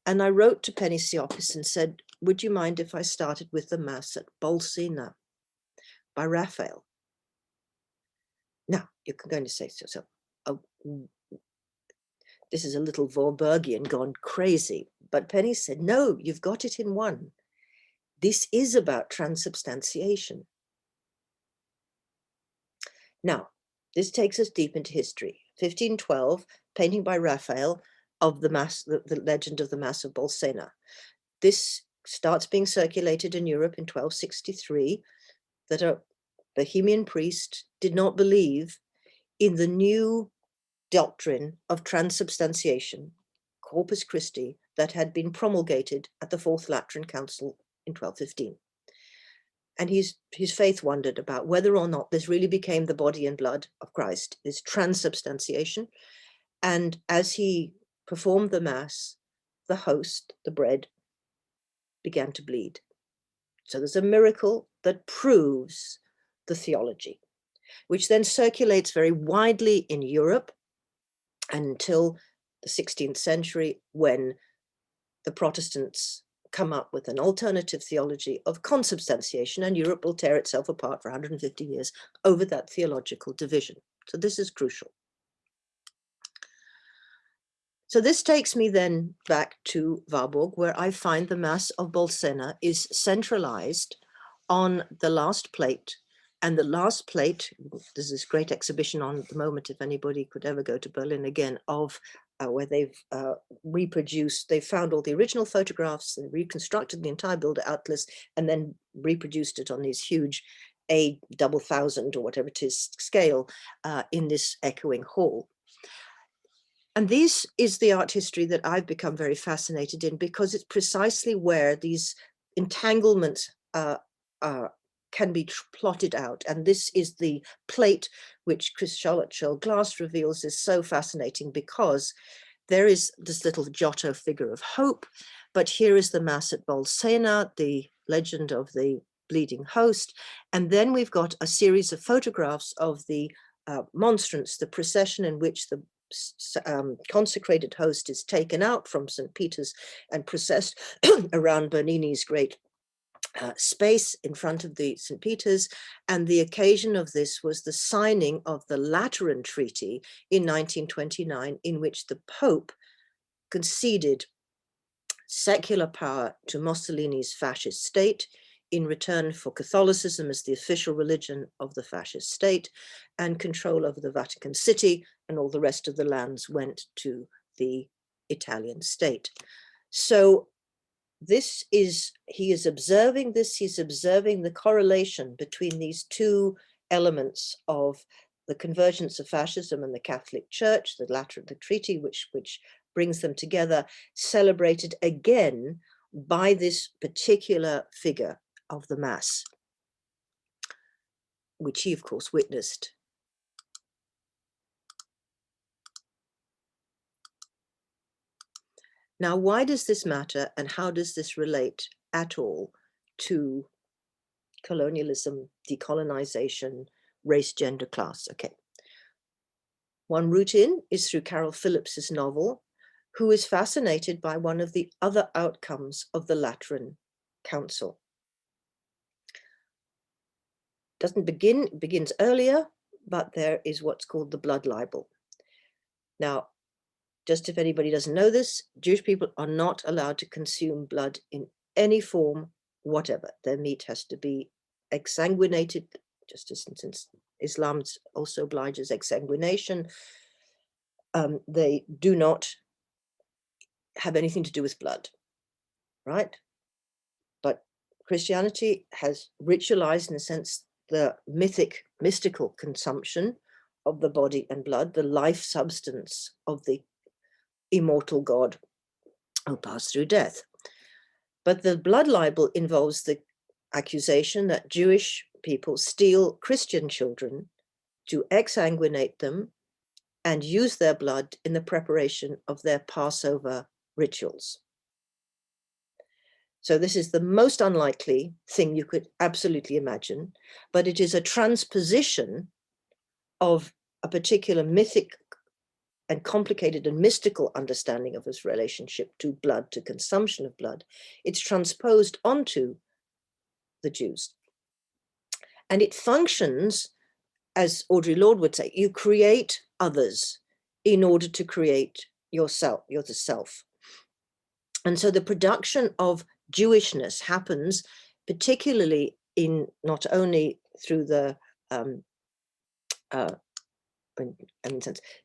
And I wrote to Penny Siopis and said, would you mind if I started with the Mass at Bolsena? by Raphael. Now, you're going to say, this is a little Warburgian gone crazy. But Penny said, no, you've got it in one. This is about transubstantiation. Now, this takes us deep into history. 1512, painting by Raphael of the Mass, the legend of the Mass of Bolsena. This starts being circulated in Europe in 1263, that a Bohemian priest did not believe in the new doctrine of transubstantiation, Corpus Christi, that had been promulgated at the Fourth Lateran Council in 1215. And his faith wondered about whether or not this really became the body and blood of Christ, this transubstantiation. And as he performed the Mass, the host, the bread, began to bleed. So there's a miracle that proves the theology, which then circulates very widely in Europe until the 16th century, when the Protestants come up with an alternative theology of consubstantiation, and Europe will tear itself apart for 150 years over that theological division. So this is crucial. So this takes me then back to Warburg, where I find the Mass of Bolsena is centralized on the last plate. And the last plate, there's this great exhibition on at the moment, if anybody could ever go to Berlin again, of where they've reproduced, they found all the original photographs and reconstructed the entire Bilder Atlas and then reproduced it on these huge A1000 or whatever it is scale in this echoing hall. And this is the art history that I've become very fascinated in, because it's precisely where these entanglements can be plotted out. And this is the plate which Charlotte Sherrill Glass reveals is so fascinating, because there is this little Giotto figure of hope, but here is the Mass at Bolsena, the legend of the bleeding host. And then we've got a series of photographs of the monstrance, the procession in which the consecrated host is taken out from St. Peter's and processed around Bernini's great space in front of the St. Peter's. And the occasion of this was the signing of the Lateran Treaty in 1929, in which the Pope conceded secular power to Mussolini's fascist state in return for Catholicism as the official religion of the fascist state, and control over the Vatican City, and all the rest of the lands went to the Italian state. So this is, he is observing this, he's observing the correlation between these two elements of the convergence of fascism and the Catholic Church, the Lateran Treaty, which brings them together, celebrated again by this particular figure of the Mass, which he, of course, witnessed. Now, why does this matter, and how does this relate at all to colonialism, decolonization, race, gender, class? Okay. One route in is through Carol Phillips's novel, who is fascinated by one of the other outcomes of the Lateran Council. Begins earlier, but there is what's called the blood libel. Now, just if anybody doesn't know this, Jewish people are not allowed to consume blood in any form whatever. Their meat has to be exsanguinated, just as since Islam also obliges exsanguination. They do not have anything to do with blood, right? But Christianity has ritualized, in a sense, the mystical consumption of the body and blood, the life substance of the immortal God who passed through death. But the blood libel involves the accusation that Jewish people steal Christian children to exsanguinate them and use their blood in the preparation of their Passover rituals. So this is the most unlikely thing you could absolutely imagine, but it is a transposition of a particular mythic and complicated and mystical understanding of his relationship to blood, to consumption of blood. It's transposed onto the Jews. And it functions, as Audre Lorde would say, you create others in order to create yourself, you're the self. And so the production of Jewishness happens particularly in not only through the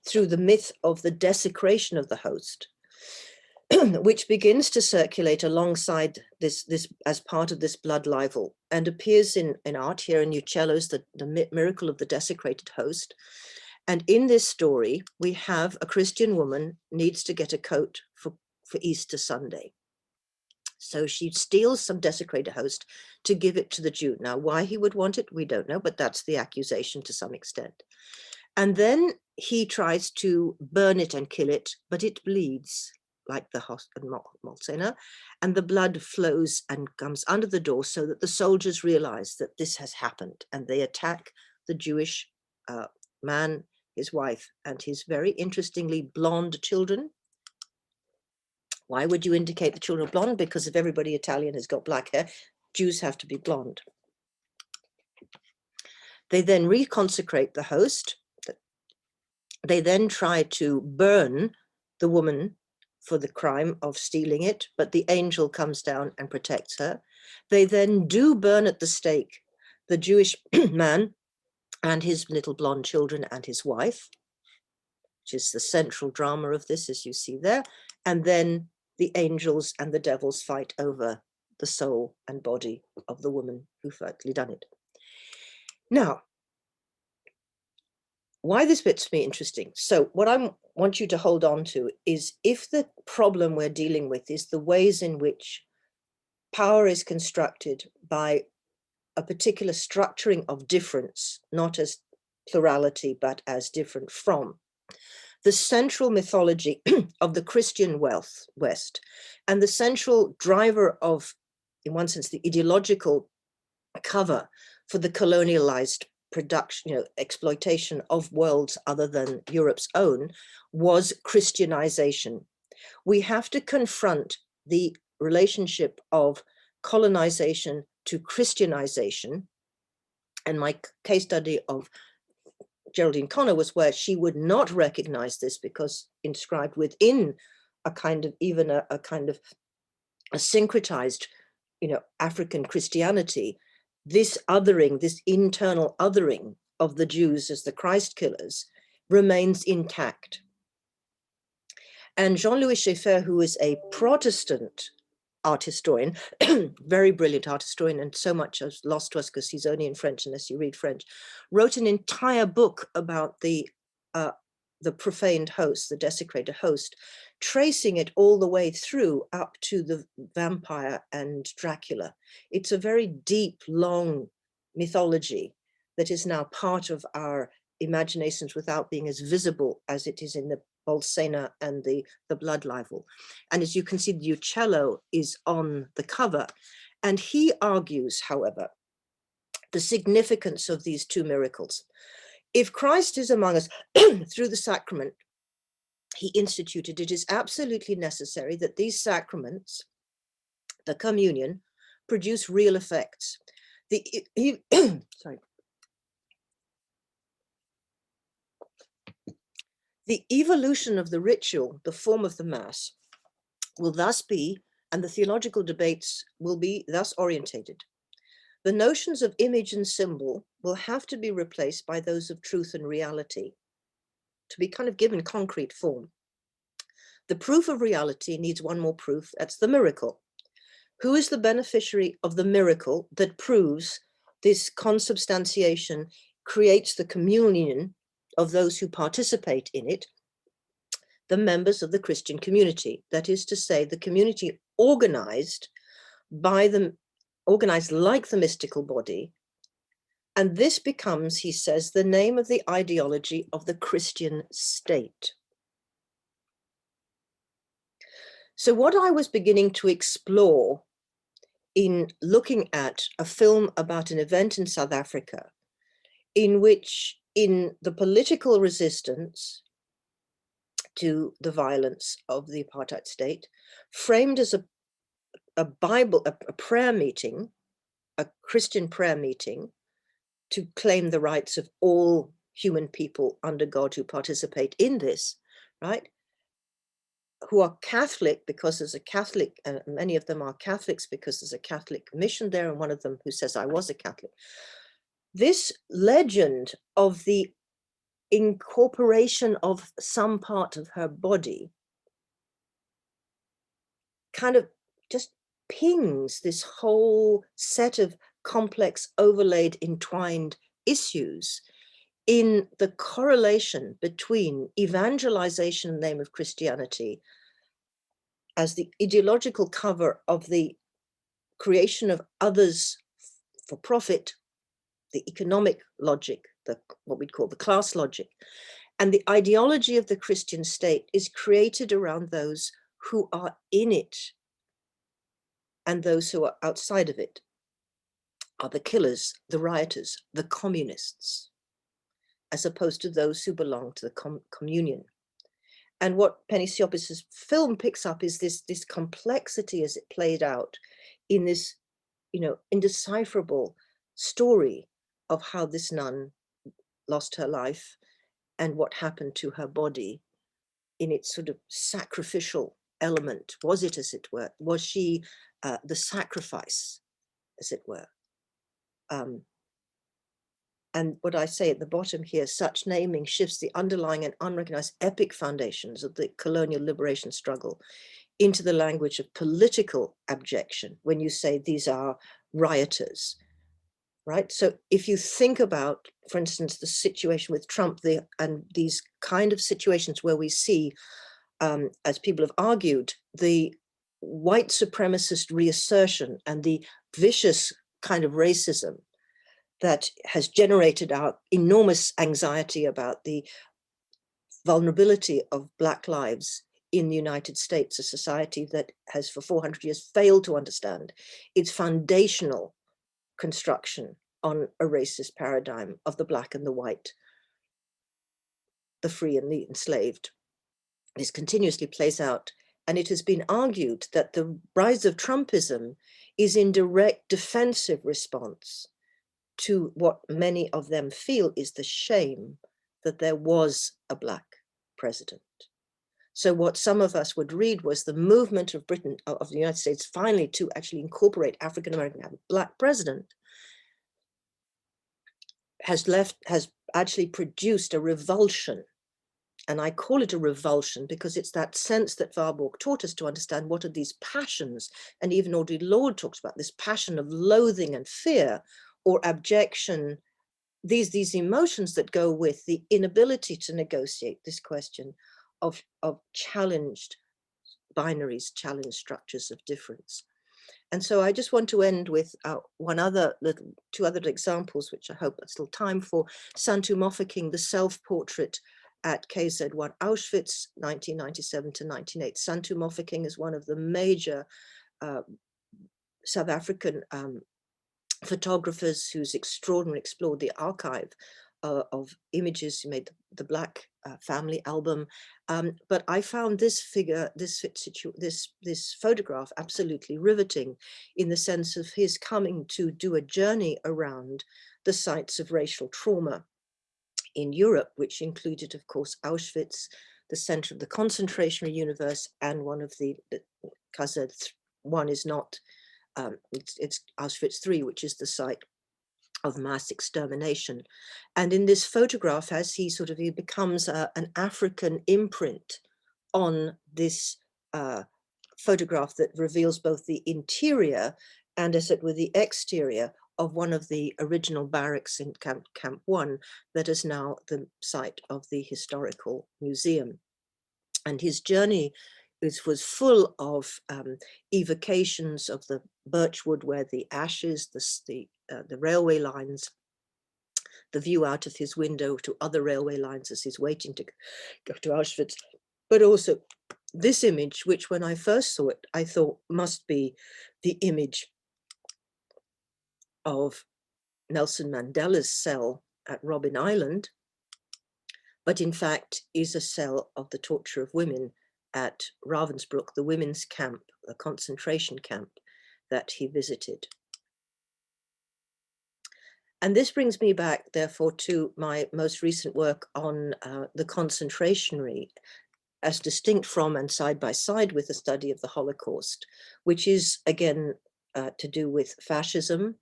through the myth of the desecration of the host, which begins to circulate alongside this as part of this blood libel, and appears in art here in Uccello's the Miracle of the Desecrated Host. And in this story, we have a Christian woman needs to get a coat for Easter Sunday. So she steals some desecrated host to give it to the Jew. Now, why he would want it, we don't know, but that's the accusation to some extent. And then he tries to burn it and kill it, but it bleeds like the Molsena, and the blood flows and comes under the door so that the soldiers realize that this has happened, and they attack the Jewish man, his wife, and his very interestingly blonde children. Why would you indicate the children are blonde? Because if everybody Italian has got black hair, Jews have to be blonde. They then reconsecrate the host. They then try to burn the woman for the crime of stealing it, but the angel comes down and protects her. They then do burn at the stake the Jewish man and his little blonde children and his wife, which is the central drama of this, as you see there. And then the angels and the devils fight over the soul and body of the woman who actually done it. Now, why this bit's me interesting. So what I want you to hold on to is, if the problem we're dealing with is the ways in which power is constructed by a particular structuring of difference, not as plurality, but as different from, the central mythology of the Christian West, and the central driver of, in one sense, the ideological cover for the colonialized production, exploitation of worlds other than Europe's own, was Christianization. We have to confront the relationship of colonization to Christianization. And my case study of Geraldine Connor was where she would not recognize this, because inscribed within a kind of, even a kind of a syncretized, African Christianity, this othering, this internal othering of the Jews as the Christ killers remains intact. And Jean-Louis Schaeffer, who is a Protestant art historian, very brilliant art historian, and so much is lost to us because he's only in French unless you read French, wrote an entire book about the profaned host, the desecrated host, tracing it all the way through up to the vampire and Dracula. It's a very deep, long mythology that is now part of our imaginations without being as visible as it is in the Bolsena and the blood libel. And as you can see, the Uccello is on the cover. And he argues, however, the significance of these two miracles. If Christ is among us through the sacrament he instituted, it is absolutely necessary that these sacraments, the communion, produce real effects. The evolution of the ritual, the form of the Mass, will thus be, and the theological debates will be thus orientated. The notions of image and symbol will have to be replaced by those of truth and reality, to be kind of given concrete form. The proof of reality needs one more proof, that's the miracle. Who is the beneficiary of the miracle that proves this consubstantiation creates the communion of those who participate in it? The members of the Christian community, that is to say, the community organized by them, organized like the mystical body. And this becomes, he says, the name of the ideology of the Christian state. So what I was beginning to explore in looking at a film about an event in South Africa, in which, in the political resistance to the violence of the apartheid state, framed as a Bible, a prayer meeting, a Christian prayer meeting, to claim the rights of all human people under God who participate in this, right? Who are Catholic because there's a Catholic, and many of them are Catholics because there's a Catholic mission there, and one of them who says, I was a Catholic. This legend of the incorporation of some part of her body kind of just pings this whole set of complex, overlaid, entwined issues in the correlation between evangelization in the name of Christianity as the ideological cover of the creation of others for profit, the economic logic, what we'd call the class logic, and the ideology of the Christian state is created around those who are in it, and those who are outside of it are the killers, the rioters, the communists, as opposed to those who belong to the communion. And what Penny Siopis's film picks up is this complexity as it played out in this, indecipherable story of how this nun lost her life and what happened to her body in its sort of sacrificial element. Was it, as it were? Was she the sacrifice, as it were? And what I say at the bottom here, such naming shifts the underlying and unrecognized epic foundations of the colonial liberation struggle into the language of political abjection when you say these are rioters, right? So if you think about, for instance, the situation with Trump and these kind of situations where we see, as people have argued, the white supremacist reassertion and the vicious kind of racism that has generated our enormous anxiety about the vulnerability of Black lives in the United States, a society that has for 400 years failed to understand its foundational construction on a racist paradigm of the Black and the white, the free and the enslaved. This continuously plays out, and it has been argued that the rise of Trumpism is in direct defensive response to what many of them feel is the shame that there was a Black president. So what some of us would read was the movement of Britain, of the United States, finally to actually incorporate African American, have a Black president, has actually produced a revulsion. And I call it a revulsion because it's that sense that Warburg taught us to understand what are these passions. And even Audre Lorde talks about this passion of loathing and fear or abjection, these emotions that go with the inability to negotiate this question of challenged binaries, challenged structures of difference. And so I just want to end with two other examples, which I hope there's still time for. Santu Mofokeng, the self-portrait at KZ1 Auschwitz, 1997 to 1998. Santu Mofokeng is one of the major South African photographers who's extraordinarily explored the archive of images. He made the Black family album, but I found this figure, this photograph absolutely riveting in the sense of his coming to do a journey around the sites of racial trauma in Europe, which included, of course, Auschwitz, the center of the concentration universe, and one of the KZ1 is not, it's Auschwitz III, which is the site of mass extermination. And in this photograph, as he becomes an African imprint on this photograph that reveals both the interior and, as it were, the exterior of one of the original barracks in Camp 1 that is now the site of the Historical Museum. And his journey was full of evocations of the birchwood where the ashes, the railway lines, the view out of his window to other railway lines as he's waiting to go to Auschwitz, but also this image, which when I first saw it, I thought must be the image of Nelson Mandela's cell at Robben Island, but in fact is a cell of the torture of women at Ravensbrück, the women's camp, a concentration camp that he visited. And this brings me back, therefore, to my most recent work on the concentration as distinct from and side by side with the study of the Holocaust, which is, again, to do with fascism,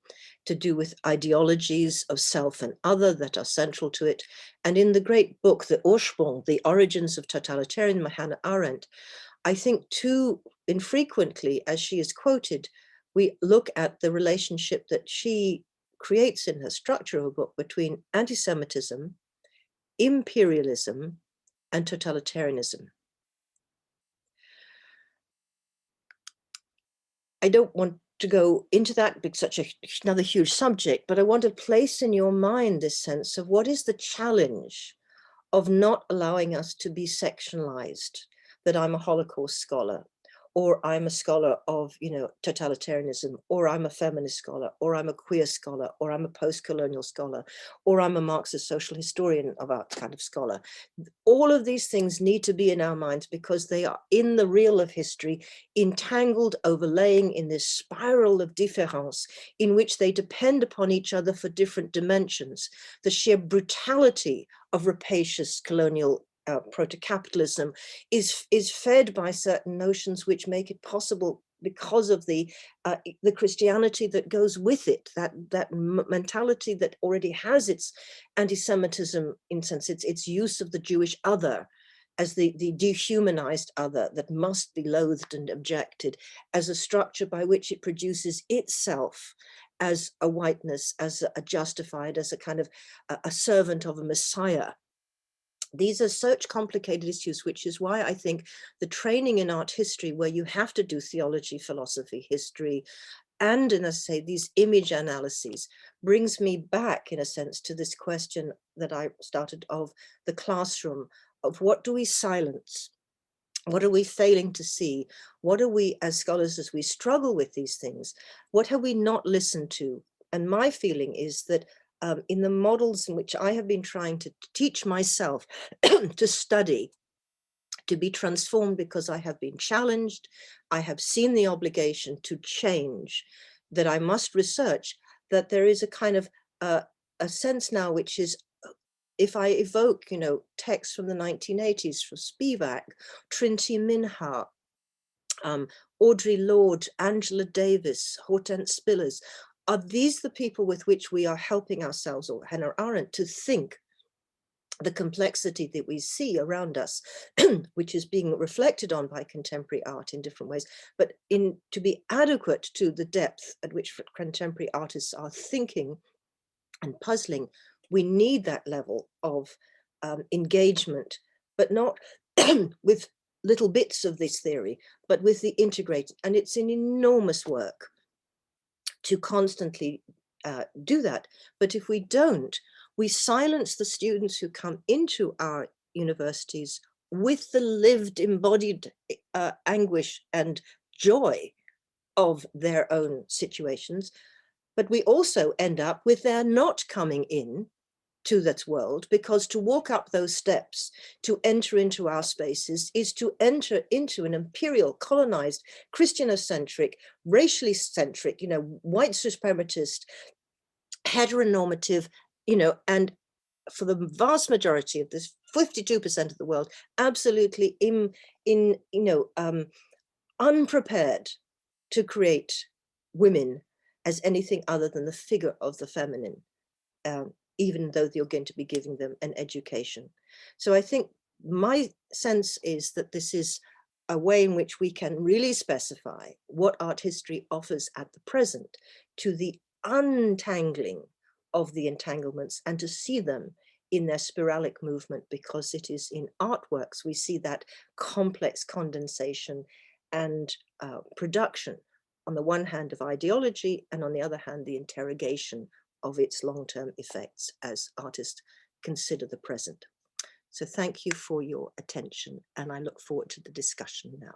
to do with ideologies of self and other that are central to it. And in the great book, The Ursprung, The Origins of Totalitarianism, by Hannah Arendt, I think too infrequently, as she is quoted, we look at the relationship that she creates in her structure of a book between anti-Semitism, imperialism, and totalitarianism. I don't want to go into that because another huge subject, but I want to place in your mind this sense of what is the challenge of not allowing us to be sectionalized, that I'm a Holocaust scholar, or I'm a scholar of, totalitarianism, or I'm a feminist scholar, or I'm a queer scholar, or I'm a post-colonial scholar, or I'm a Marxist social historian of our kind of scholar. All of these things need to be in our minds because they are in the reel of history, entangled, overlaying in this spiral of difference in which they depend upon each other for different dimensions. The sheer brutality of rapacious colonial proto-capitalism is fed by certain notions which make it possible because of the Christianity that goes with it, that mentality that already has its anti-Semitism, in sense, its use of the Jewish other as the dehumanized other that must be loathed and objected, as a structure by which it produces itself as a whiteness, as a justified, as a kind of a servant of a Messiah. These are such complicated issues, which is why I think the training in art history, where you have to do theology, philosophy, history, and, in a say, these image analyses, brings me back, in a sense, to this question that I started of the classroom, of what do we silence? What are we failing to see? What are we, as scholars, as we struggle with these things, what have we not listened to? And my feeling is that in the models in which I have been trying to teach myself to study, to be transformed because I have been challenged, I have seen the obligation to change, that I must research, that there is a kind of a sense now which is, if I evoke, texts from the 1980s from Spivak, Trinity Minha, Audre Lorde, Angela Davis, Hortense Spillers, are these the people with which we are helping ourselves, or Hannah Arendt, to think the complexity that we see around us, which is being reflected on by contemporary art in different ways, but to be adequate to the depth at which contemporary artists are thinking and puzzling, we need that level of engagement, but not with little bits of this theory, but with the integrated. And it's an enormous work to constantly do that. But if we don't, we silence the students who come into our universities with the lived, embodied anguish and joy of their own situations. But we also end up with their not coming in to that world, because to walk up those steps, to enter into our spaces, is to enter into an imperial, colonized, Christianocentric, racially centric, white supremacist, heteronormative, and for the vast majority of this 52% of the world, absolutely unprepared to create women as anything other than the figure of the feminine, even though you're going to be giving them an education. So I think my sense is that this is a way in which we can really specify what art history offers at the present to the untangling of the entanglements, and to see them in their spiralic movement, because it is in artworks we see that complex condensation and production, on the one hand of ideology, and on the other hand the interrogation of its long-term effects as artists consider the present. So thank you for your attention, and I look forward to the discussion now.